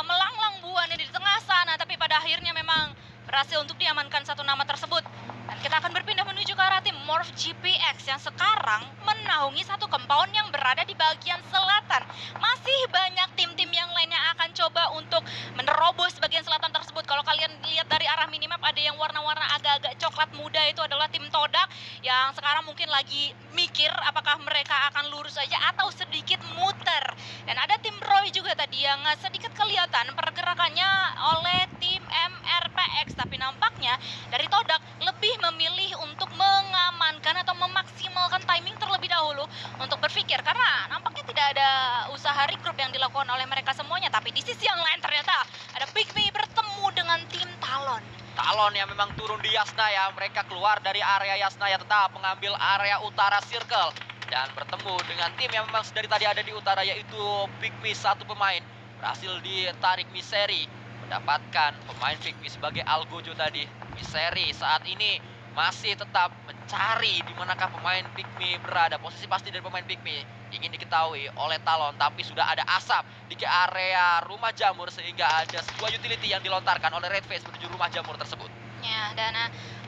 melanglang buana di tengah sana. Tapi pada akhirnya memang berhasil untuk diamankan satu nama tersebut. Dan kita akan berpindah menuju ke arah tim Morph GPX yang sekarang menaungi satu compound yang berada di bagian selatan. Masih banyak tim-tim yang lainnya akan mencoba untuk menerobos bagian selatan tersebut. Kalau kalian lihat dari arah minimap ada yang warna-warna agak-agak coklat muda, itu adalah tim Todak yang sekarang mungkin lagi mikir apakah mereka akan lurus saja atau sedikit muter. Dan ada tim Roy juga tadi yang sedikit kelihatan pergerakannya oleh tim MRPX, tapi nampaknya dari Todak lebih memilih untuk mengamankan atau memaksimalkan timing terlebih dahulu untuk berpikir, karena nampaknya tidak ada usaha regroup yang dilakukan oleh mereka semuanya. Tapi di sisi yang lain ternyata ada Pygmy bertemu dengan tim Talon. Talon yang memang turun di Yasnaya, mereka keluar dari area Yasnaya tetap mengambil area utara circle dan bertemu dengan tim yang memang dari tadi ada di utara, yaitu Pygmy. Satu pemain berhasil ditarik Miseri, mendapatkan pemain Pygmy sebagai Algojo tadi. Miseri saat ini masih tetap mencari di manakah pemain Pygmy berada. Posisi pasti dari pemain Pygmy ingin diketahui oleh Talon, tapi sudah ada asap di area rumah jamur sehingga ada sebuah utility yang dilontarkan oleh Redface menuju rumah jamur tersebut. Ya, dan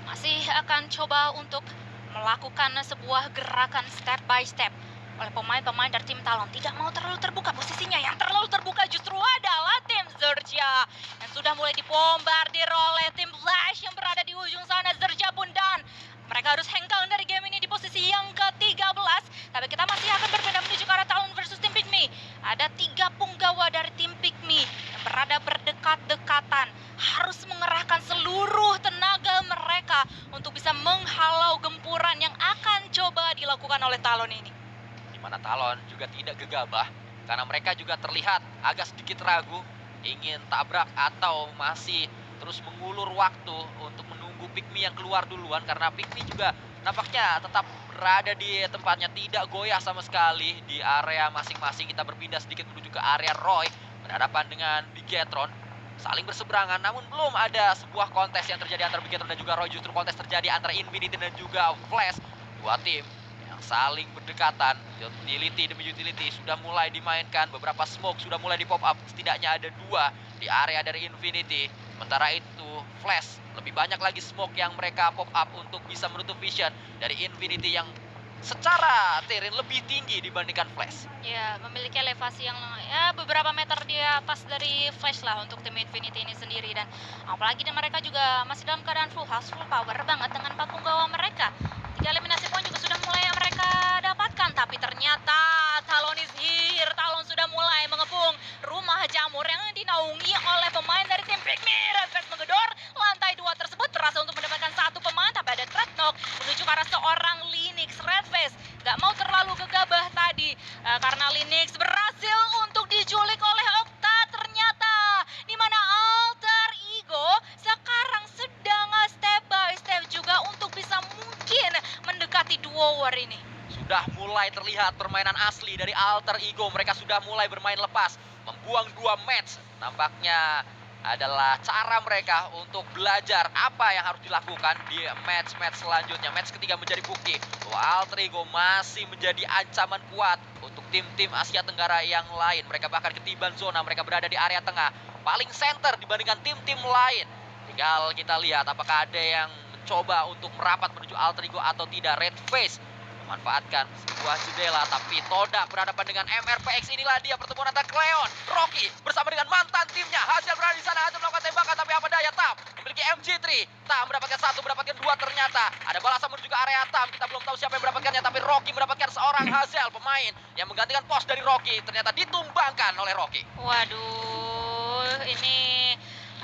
masih akan coba untuk melakukan sebuah gerakan step by step oleh pemain-pemain dari tim Talon. Tidak mau terlalu terbuka posisinya, yang terlalu terbuka justru adalah tim Zerja yang sudah mulai dibombardir oleh tim Flash yang berada di ujung sana. Zerja pun dan mereka harus hengkang dari game ini di posisi yang ke-13. Tapi kita masih akan berbeda menuju ke arah Talon versus tim Pygmy. Ada 3 punggawa dari tim Pygmy yang berada berdekat-dekatan, harus mengerahkan seluruh tenaga mereka untuk bisa menghalau gempuran yang akan coba dilakukan oleh Talon ini. Di mana Talon juga tidak gegabah karena mereka juga terlihat agak sedikit ragu ingin tabrak atau masih terus mengulur waktu untuk menunggu Pygmy yang keluar duluan, karena Pygmy juga nampaknya tetap berada di tempatnya, tidak goyah sama sekali di area masing-masing. Kita berpindah sedikit menuju ke area Roy berhadapan dengan Bigetron, saling berseberangan namun belum ada sebuah kontes yang terjadi antara Bigetron dan juga Roy. Justru kontes terjadi antara Infinity dan juga Flash, dua tim yang saling berdekatan. Utility demi utility sudah mulai dimainkan, beberapa smoke sudah mulai di pop up, setidaknya ada 2 di area dari Infinity. Sementara itu Flash lebih banyak lagi smoke yang mereka pop up untuk bisa menutup vision dari Infinity yang secara terrain lebih tinggi dibandingkan Flash. Ya, memiliki elevasi yang ya beberapa meter di atas dari Flash lah untuk tim Infinity ini sendiri. Dan apalagi dan mereka juga masih dalam keadaan full house, full power banget dengan 4 punggawa mereka. 3 eliminasi poin juga sudah mulai mereka dapatkan, tapi ternyata Talon is here. Talon sudah mulai mengepung rumah jamur yang dinaungi oleh pemain dari tim Pygmy. Redface menggedor lantai 2 tersebut, berhasil untuk mendapatkan 1 pemain, tapi ada threat knock menuju ke arah seorang Linux. Redface gak mau terlalu gegabah tadi karena Linux berhasil untuk diculik oleh Okta ternyata, di mana Alter Ego sekarang sedang step by step juga untuk bisa mungkin mendekati duo war ini. Sudah mulai terlihat permainan asli dari Alter Ego. Mereka sudah mulai bermain lepas, membuang 2 match. Nampaknya adalah cara mereka untuk belajar apa yang harus dilakukan di match-match selanjutnya. Match ketiga menjadi bukti bahwa Alter Ego masih menjadi ancaman kuat untuk tim-tim Asia Tenggara yang lain. Mereka bahkan ketiban zona, mereka berada di area tengah, paling center dibandingkan tim-tim lain. Tinggal kita lihat apakah ada yang mencoba untuk merapat menuju Alter Ego atau tidak. Redface memanfaatkan sebuah jendela, tapi Todak berhadapan dengan MRPX. Inilah dia pertemuan antara Cleon, Rocky bersama dengan mantan timnya. Hasil berada di sana, Hasil melakukan tembakan, tapi apa daya Tam memiliki MG3. Tam mendapatkan 1, mendapatkan 2 ternyata. Ada balasan menuju ke area Tam, kita belum tahu siapa yang mendapatkannya, tapi Rocky mendapatkan seorang Hazel, pemain yang menggantikan pos dari Rocky, ternyata ditumbangkan oleh Rocky. Waduh, ini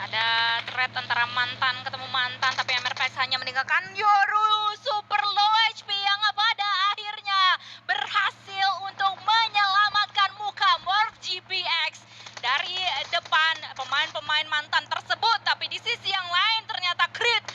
ada threat antara mantan ketemu mantan, tapi MRPX hanya meninggalkan Yoru super low HP yang pada akhirnya berhasil untuk menyelamatkan muka Morph GPX dari depan pemain-pemain mantan tersebut. Tapi di sisi yang lain ternyata Creed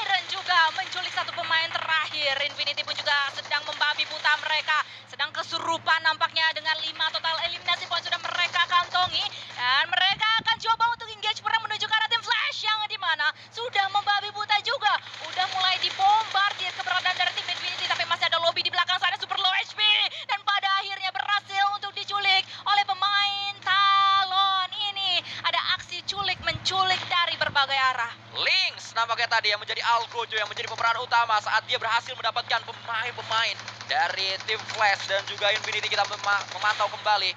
Iron juga menculik 1 pemain terakhir. Infinity pun juga sedang membabi buta, mereka sedang kesurupan nampaknya dengan 5 total eliminasi poin sudah mereka kantongi, dan mereka akan coba untuk engage perang menuju ke arah tim Flash yang dimana sudah membabi buta juga. Udah mulai dibombardir keberadaan dari tim Infinity, tapi masih ada lobby di belakang sana super low HP, dan pada akhirnya berhasil untuk diculik oleh pemain Talon ini. Ada aksi culik menculik dari berbagai arah. Lynx nampaknya tadi yang menjadi Algojo, yang menjadi pemeran utama saat dia berhasil mendapatkan pemain-pemain dari tim Flash dan juga Infinity. Kita memantau kembali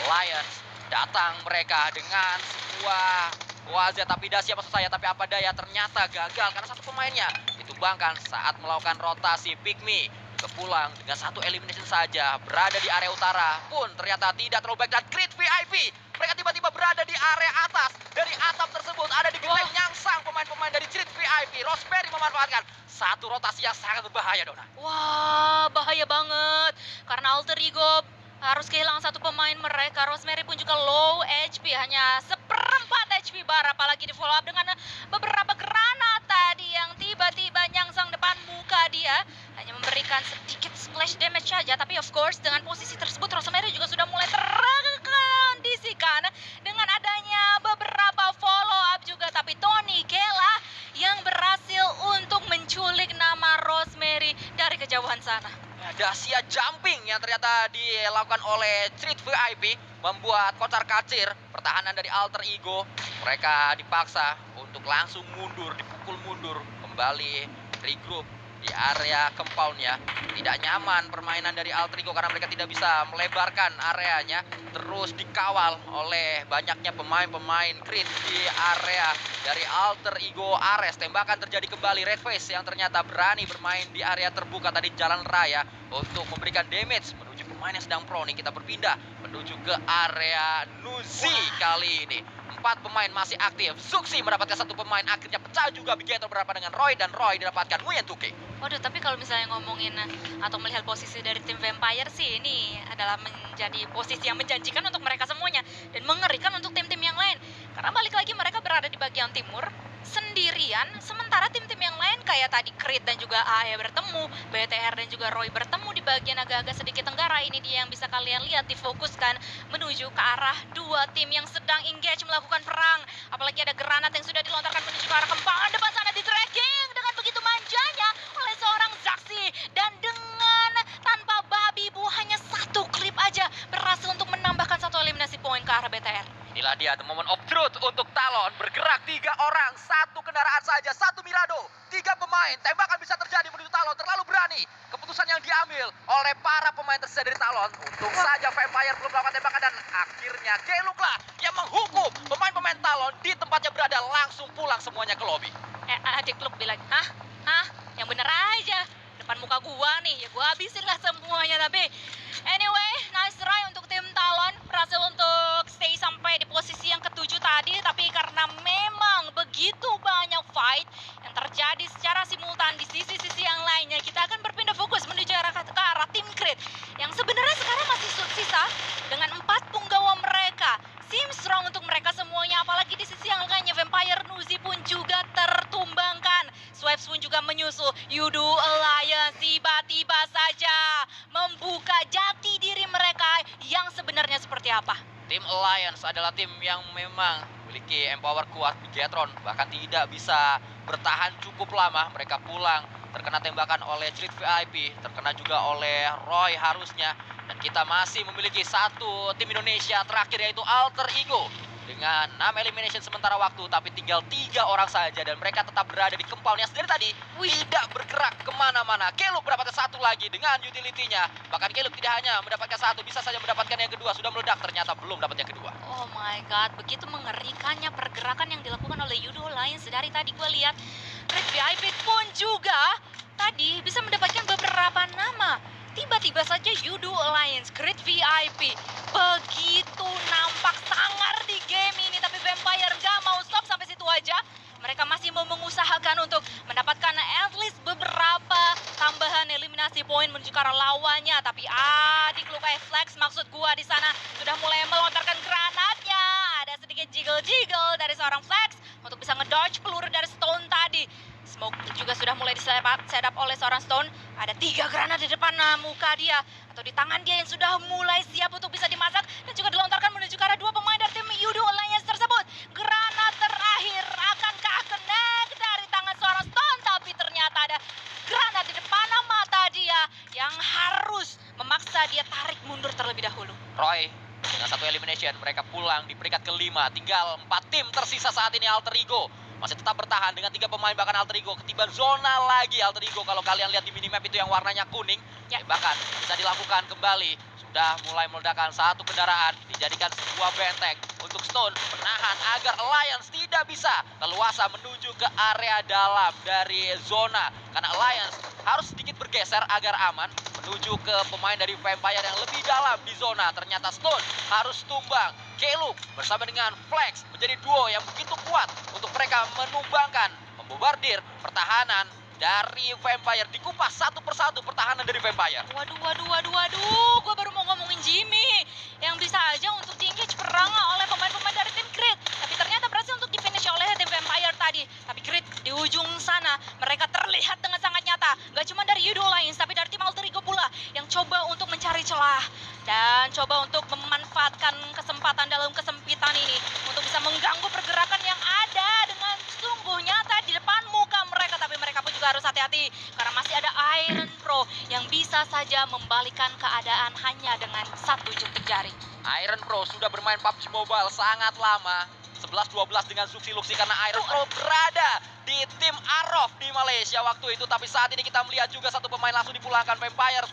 Lions Datang mereka dengan sebuah wazatapidasi maksud saya, tapi apa daya ternyata gagal karena satu pemainnya ditumbangkan saat melakukan rotasi Pygmy. Kepulang dengan satu elimination saja, berada di area utara pun ternyata tidak terlalu baik, dan Creed VIP mereka tiba-tiba berada di area atas. Dari atap tersebut ada di genteng nyangsang pemain-pemain dari Creed VIP. Rosemary memanfaatkan satu rotasi yang sangat berbahaya, Dona. Wah, bahaya banget. Karena Alter Ego harus kehilangan satu pemain mereka. Rosemary pun juga low HP, hanya seperempat HP bar. Apalagi di follow up dengan beberapa granat tadi yang tiba-tiba nyangsang depan muka dia. Hanya memberikan sedikit splash damage saja. Tapi of course dengan posisi tersebut Rosemary juga sudah mulai terkondisikan dengan adanya beberapa follow up juga. Tapi Tony Kela yang berhasil untuk menculik nama Rosemary dari kejauhan sana. Ada Sia jumping yang ternyata dilakukan oleh Street VIP membuat kocar kacir pertahanan dari Alter Ego. Mereka dipaksa untuk langsung mundur, dipukul mundur, kembali regroup di area compoundnya. Tidak nyaman permainan dari Alter Ego karena mereka tidak bisa melebarkan areanya. Terus dikawal oleh banyaknya pemain-pemain Creed di area dari Alter Ego Ares. Tembakan terjadi kembali. Red Face yang ternyata berani bermain di area terbuka tadi jalan raya untuk memberikan damage menuju pemain yang sedang proning. Kita berpindah menuju ke area Nuzi kali ini. 4 pemain masih aktif. Zuxi mendapatkan satu pemain, akhirnya pecah juga Bigetro berhadapan dengan Roy, dan Roy didapatkan Nguyen Tuke. Waduh, tapi kalau misalnya ngomongin atau melihat posisi dari tim Vampire sih, ini adalah menjadi posisi yang menjanjikan untuk mereka semuanya dan mengerikan untuk tim-tim yang lain. Karena balik lagi mereka berada di bagian timur sendirian, sementara tim-tim yang lain kayak tadi Creed dan juga AE bertemu, BTR dan juga Roy bertemu di bagian agak-agak sedikit tenggara. Ini dia yang bisa kalian lihat, difokuskan menuju ke arah dua tim yang sedang engage melakukan perang. Apalagi ada granat yang sudah dilontarkan menuju ke arah kembangan depan sana, di tracking dengan begitu manjanya oleh seorang Zaxi, dan dengan tanpa babi bu hanya satu klip aja berhasil untuk menambahkan satu eliminasi poin ke arah BTR. Inilah dia the moment of truth untuk Talon. Bergerak 3 orang, satu kendaraan saja, satu Mirado, 3 pemain. Tembakan bisa terjadi menuju Talon, terlalu berani keputusan yang diambil oleh para pemain tersisa dari Talon. Untung saja Vampire belum melakukan tembakan, dan akhirnya Geluklah yang menghukum pemain-pemain Talon di tempatnya berada, langsung pulang semuanya ke lobby. Adik Luke bilang, hah, yang bener aja. Depan muka gua nih, ya gua habisin lah semuanya. Tapi anyway, nice try untuk tim Talon, berhasil untuk stay sampai di posisi yang ke-7 tadi. Tapi karena memang begitu banyak fight yang terjadi secara simultan di sisi-sisi yang lainnya, kita akan berpindah fokus menuju ke arah tim Creed yang sebenarnya sekarang masih sisa dengan 4 punggawa mereka. Seems strong untuk mereka semuanya, apalagi di sisi yang lainnya Vampire Nuzi pun juga tertumbangkan. Swipes pun juga menyusul. Yudu Alliance tiba-tiba saja membuka jati diri mereka yang sebenarnya seperti apa. Tim Alliance adalah tim yang memang memiliki empower kuat. Bigetron bahkan tidak bisa bertahan cukup lama. Mereka pulang, terkena tembakan oleh Street VIP, terkena juga oleh Roy harusnya. Dan kita masih memiliki satu tim Indonesia terakhir, yaitu Alter Ego dengan 6 elimination sementara waktu, tapi tinggal 3 orang saja, dan mereka tetap berada di compound yang sendiri tadi. Tidak bergerak kemana-mana. Keluk mendapatkan satu lagi dengan utility-nya. Bahkan Keluk tidak hanya mendapatkan satu, bisa saja mendapatkan yang kedua. Sudah meledak, ternyata belum dapat yang kedua. Oh my god, begitu mengerikannya pergerakan yang dilakukan oleh Yudo Alliance. Dari tadi gue lihat Red VIP pun juga tadi bisa mendapatkan beberapa nama. Tiba-tiba saja Yudo Alliance, Great VIP begitu nampak sangar di game ini. Tapi Vampire nggak mau stop sampai situ aja. Mereka masih mau mengusahakan untuk mendapatkan at least beberapa tambahan eliminasi poin menuju ke arah lawannya. Tapi adik Luke Flex, maksud gua di sana sudah mulai melontarkan granatnya. Ada sedikit jiggle-jiggle dari seorang Flex untuk bisa ngedodge peluru dari Stone tadi. Smoke juga sudah mulai di-setup oleh seorang Stone. Ada 3 granat di depan muka dia atau di tangan dia yang sudah mulai siap untuk bisa dimasak, dan juga dilontarkan menuju ke arah 2 pemain dari tim Yudo Alliance tersebut. Granat terakhir akankah connect dari tangan seorang Stone, tapi ternyata ada granat di depan mata dia yang harus memaksa dia tarik mundur terlebih dahulu. Roy dengan satu elimination, mereka pulang di peringkat kelima. Tinggal 4 tim tersisa saat ini. Alter Ego masih tetap bertahan dengan 3 pemain, bahkan Alter Ego ketiban zona lagi. Alter Ego kalau kalian lihat di minimap itu yang warnanya kuning, ya, bahkan bisa dilakukan kembali. Sudah mulai meledakan satu kendaraan di dijadikan sebuah benteng untuk Stone menahan agar Alliance tidak bisa leluasa menuju ke area dalam dari zona, karena Alliance harus sedikit bergeser agar aman menuju ke pemain dari Vampire yang lebih dalam di zona. Ternyata Stone harus tumbang. Keluk bersama dengan Flex menjadi duo yang begitu kuat untuk mereka menumbangkan, membombardir pertahanan dari Vampire. Dikupas satu persatu pertahanan dari Vampire. Waduh, gue baru mau ngomongin Jimmy yang bisa aja untuk di-engage perang oleh pemain-pemain dari tim Creed, tapi ternyata berhasil untuk di-finish oleh tim Vampire tadi. Tapi Creed di ujung sana mereka terlihat dengan sangat nyata, gak cuma dari Yudo Alliance tapi dari tim Alter Ego pula yang coba untuk mencari celah dan coba untuk memanfaatkan kesempatan dalam kesempitan ini untuk bisa mengganggu pergerakan yang ada dengan sungguh nyata di depan muka mereka. Tapi mereka pun juga harus hati-hati karena masih ada Iron Pro yang bisa saja membalikan keadaan hanya dengan satu jepit jari. Iron Pro sudah bermain PUBG Mobile sangat lama, 11-12 dengan Zuxi Luxi, karena Iron Pro berada di tim Arov di Malaysia waktu itu. Tapi saat ini kita melihat juga satu pemain langsung dipulangkan Vampire.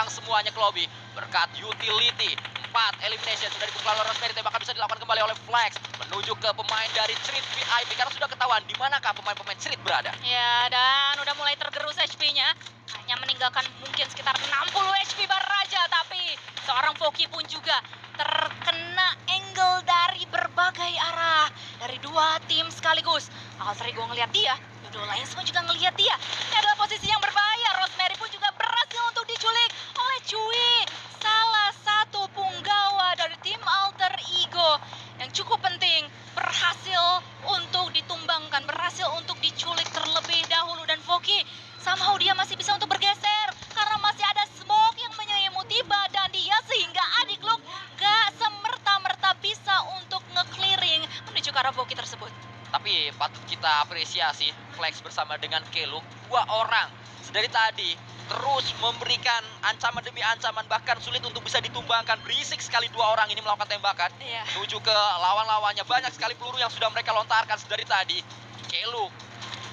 Semuanya ke lobby berkat utility. 4 elimination sudah dibuka oleh Rosemary, tembakan bisa dilakukan kembali oleh Flex menuju ke pemain dari Street VIP karena sudah ketahuan di manakah pemain-pemain Street berada. Ya, dan udah mulai tergerus HP-nya, hanya meninggalkan mungkin sekitar 60 HP baru aja. Tapi seorang Foki pun juga terkena angle dari berbagai arah dari dua tim sekaligus. Alter Ego ngeliat dia, Yudo Alliance pun juga ngeliat dia. Ini adalah posisi yang berbahaya. Rosemary pun juga berhasil untuk diculik oleh Cui, salah satu punggawa dari tim Alter Ego yang cukup penting, berhasil untuk ditumbangkan, berhasil untuk diculik terlebih dahulu. Dan Foki somehow dia masih bisa untuk bergeser karena masih ada smoke yang menyelimuti badan dia, sehingga adik Luke gak semerta-merta bisa untuk nge-clearing menuju ke arah Foki tersebut. Tapi patut kita apresiasi Flex bersama dengan Keluk, dua orang dari tadi terus memberikan ancaman demi ancaman, bahkan sulit untuk bisa ditumbangkan. Berisik sekali dua orang ini melakukan tembakan menuju ke lawan-lawannya. Banyak sekali peluru yang sudah mereka lontarkan dari tadi. Keluk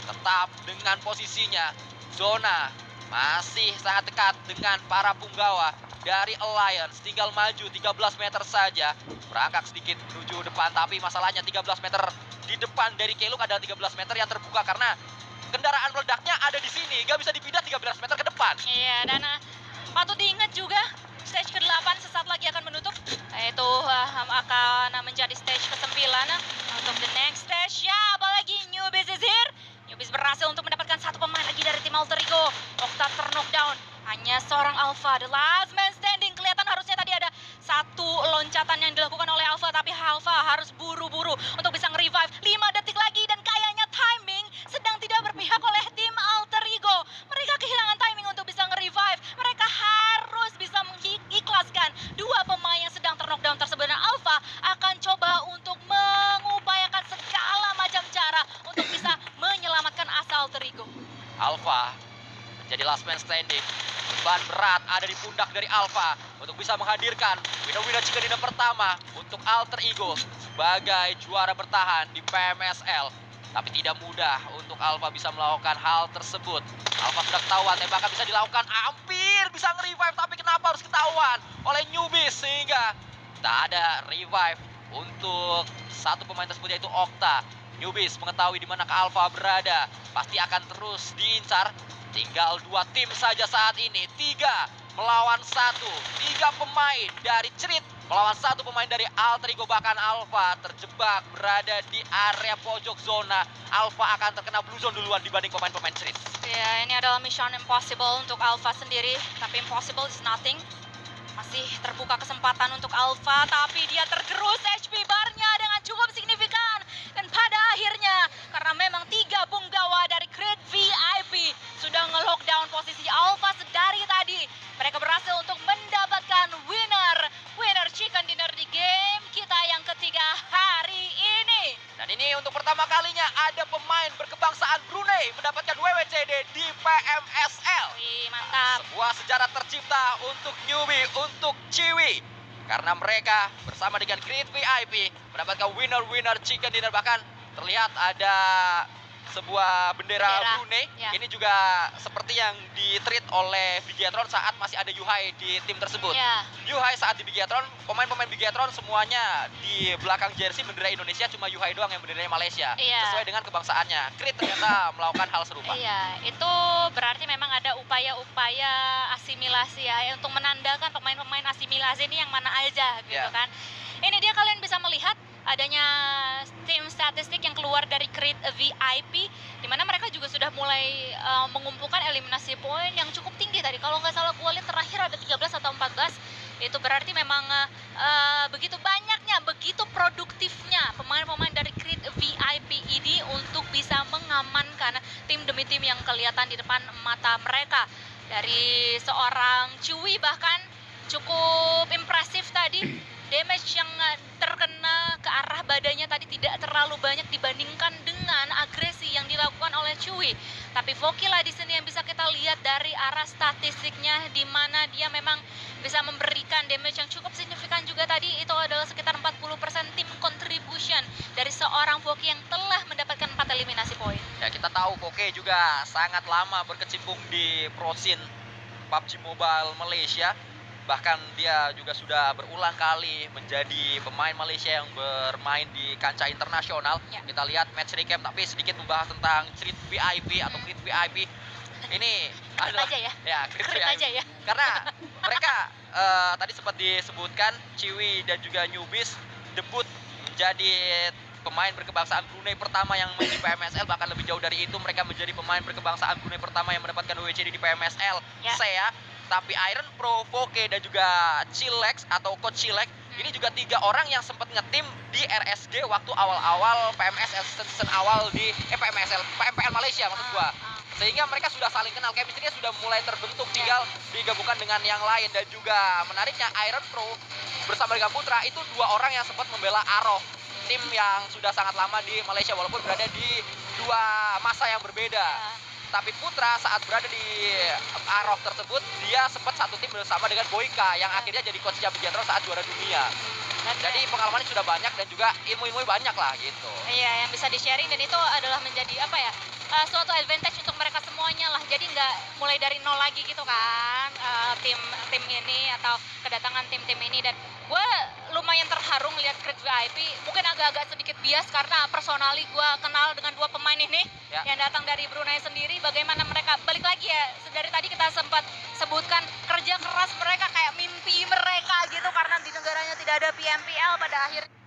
tetap dengan posisinya. Zona masih sangat dekat dengan para punggawa dari Alliance. Tinggal maju 13 meter saja. Berangkat sedikit menuju depan, tapi masalahnya 13 meter di depan dari Keluk adalah 13 meter yang terbuka karena kendaraan meledaknya ada di sini, gak bisa dipindah 13 meter ke depan. Iya, dan patut diingat juga stage ke-8 sesaat lagi akan menutup, yaitu akan menjadi stage ke-9 untuk the next stage. Ya, apalagi Newbies is here. Newbies berhasil untuk mendapatkan satu pemain lagi dari tim Alter Ego. Octa ter-knockdown, hanya seorang Alpha, the last man standing. Kelihatan harusnya tadi ada satu loncatan yang dilakukan oleh Alpha, tapi Alpha harus buru-buru untuk bisa nge-revive. 5 detik lagi dan kayaknya timing sedang tidak berpihak oleh tim Alter Ego. Mereka kehilangan timing untuk bisa nge-revive. Mereka harus bisa mengikhlaskan dua pemain yang sedang ter-knockdown tersebut. Dan Alpha akan coba untuk mengupayakan segala macam cara untuk bisa menyelamatkan asa Alter Ego. Alpha menjadi last man standing. Beban berat ada di pundak dari Alpha untuk bisa menghadirkan winner-winner chicken dinner pertama untuk Alter Ego sebagai juara bertahan di PMSL. Tapi tidak mudah untuk Alpha bisa melakukan hal tersebut. Alpha sudah ketahuan, tembakan bisa dilakukan, hampir bisa nge-revive, tapi kenapa harus ketahuan oleh Newbies sehingga tak ada revive untuk satu pemain tersebut, yaitu Octa. Newbies mengetahui di mana Alpha berada, pasti akan terus diincar. Tinggal 2 tim saja saat ini, 3 melawan 1. 3 pemain dari Cerit melawan 1 pemain dari Alter Ego. Bahkan Alpha terjebak berada di area pojok zona. Alpha akan terkena blue zone duluan dibanding pemain-pemain Cerit. Ya, ini adalah mission impossible untuk Alpha sendiri, tapi impossible is nothing. Masih terbuka kesempatan untuk Alpha, tapi dia tergerus HP barnya dengan cukup signifikan. Dan pada akhirnya, karena memang 3 punggawa dari Creed VIP sudah nge-lockdown posisi Alpha sedari tadi, mereka berhasil untuk mendapatkan winner chicken dinner di game kita yang ketiga hari ini. Dan ini untuk pertama kalinya ada pemain berkebangsaan Brunei mendapatkan WWCD di PMSL. Wih, mantap. Sebuah sejarah tercipta untuk Newbie, untuk Ciwi. Karena mereka bersama dengan Creed VIP mendapatkan winner chicken dinner. Bahkan terlihat ada sebuah bendera Bendera, Brunei. ya. Ini juga seperti yang di-treat oleh Bigetron saat masih ada Yuhai di tim tersebut. Ya. Yuhai saat di Bigetron, pemain-pemain Bigetron semuanya di belakang jersey bendera Indonesia, cuma Yuhai doang yang benderanya Malaysia. Iya. Sesuai dengan kebangsaannya. Creed ternyata melakukan hal serupa. Iya, itu berarti memang ada upaya-upaya asimilasi ya untuk menandakan pemain-pemain asimilasi ini yang mana aja gitu Ya. kan. Ini dia kalian bisa melihat adanya tim statistik yang keluar dari Creed VIP di mana mereka juga sudah mulai mengumpulkan eliminasi poin yang cukup tinggi tadi. Kalau nggak salah gue lihat terakhir ada 13 atau 14. Itu berarti memang begitu banyaknya, begitu produktifnya pemain-pemain dari Creed VIP ini untuk bisa mengamankan tim demi tim yang kelihatan di depan mata mereka. Dari seorang Chewie bahkan cukup impresif tadi. Damage yang terkena ke arah badannya tadi tidak terlalu banyak dibandingkan dengan agresi yang dilakukan oleh Chewie. Tapi Voki lah di sini yang bisa kita lihat dari arah statistiknya, di mana dia memang bisa memberikan damage yang cukup signifikan juga tadi. Itu adalah sekitar 40% tim contribution dari seorang Voki yang telah mendapatkan 4 eliminasi poin. Ya, kita tahu Voke juga sangat lama berkecimpung di pro scene PUBG Mobile Malaysia. Bahkan dia juga sudah berulang kali menjadi pemain Malaysia yang bermain di kancah internasional. Ya. Kita lihat match recap, tapi sedikit membahas tentang Creed VIP atau Creed VIP. Ini Krit adalah aja ya. ya Creed Krit VIP. aja ya. Karena mereka tadi sempat disebutkan Chewie dan juga Newbies debut menjadi pemain berkebangsaan Brunei pertama yang main di PMSL. Bahkan lebih jauh dari itu, mereka menjadi pemain berkebangsaan Brunei pertama yang mendapatkan WCD di PMSL. Ya. Saya, tapi Iron Pro, Voke, dan juga Chilex atau Coach Chilex ini juga 3 orang yang sempat ngetim di RSG waktu awal-awal PMSL season awal di PMPL Malaysia maksud gua. Sehingga mereka sudah saling kenal, chemistry-nya sudah mulai terbentuk, tinggal digabungkan dengan yang lain. Dan juga menariknya Iron Pro bersama dengan Putra itu 2 orang yang sempat membela Aroh, tim yang sudah sangat lama di Malaysia walaupun berada di 2 masa yang berbeda. Tapi Putra saat berada di Aroh tersebut, dia sempat satu tim bersama dengan Boyka yang akhirnya jadi coachnya Bigetron saat juara dunia. Jadi pengalamannya sudah banyak dan juga ilmu-ilmu banyak lah gitu. Iya, yang bisa di-sharing, dan itu adalah menjadi apa ya, suatu advantage untuk mereka semuanya lah. Jadi nggak mulai dari nol lagi gitu kan, tim ini atau kedatangan tim-tim ini. Dan gue lumayan terharu lihat Creed VIP. Mungkin agak-agak sedikit bias karena personally gue kenal dengan 2 pemain ini Ya. yang datang dari Brunei sendiri. Bagaimana mereka balik lagi ya, dari tadi kita sempat sebutkan kerja keras mereka kayak mimpi mereka gitu, karena di negaranya tidak ada PMPL pada akhirnya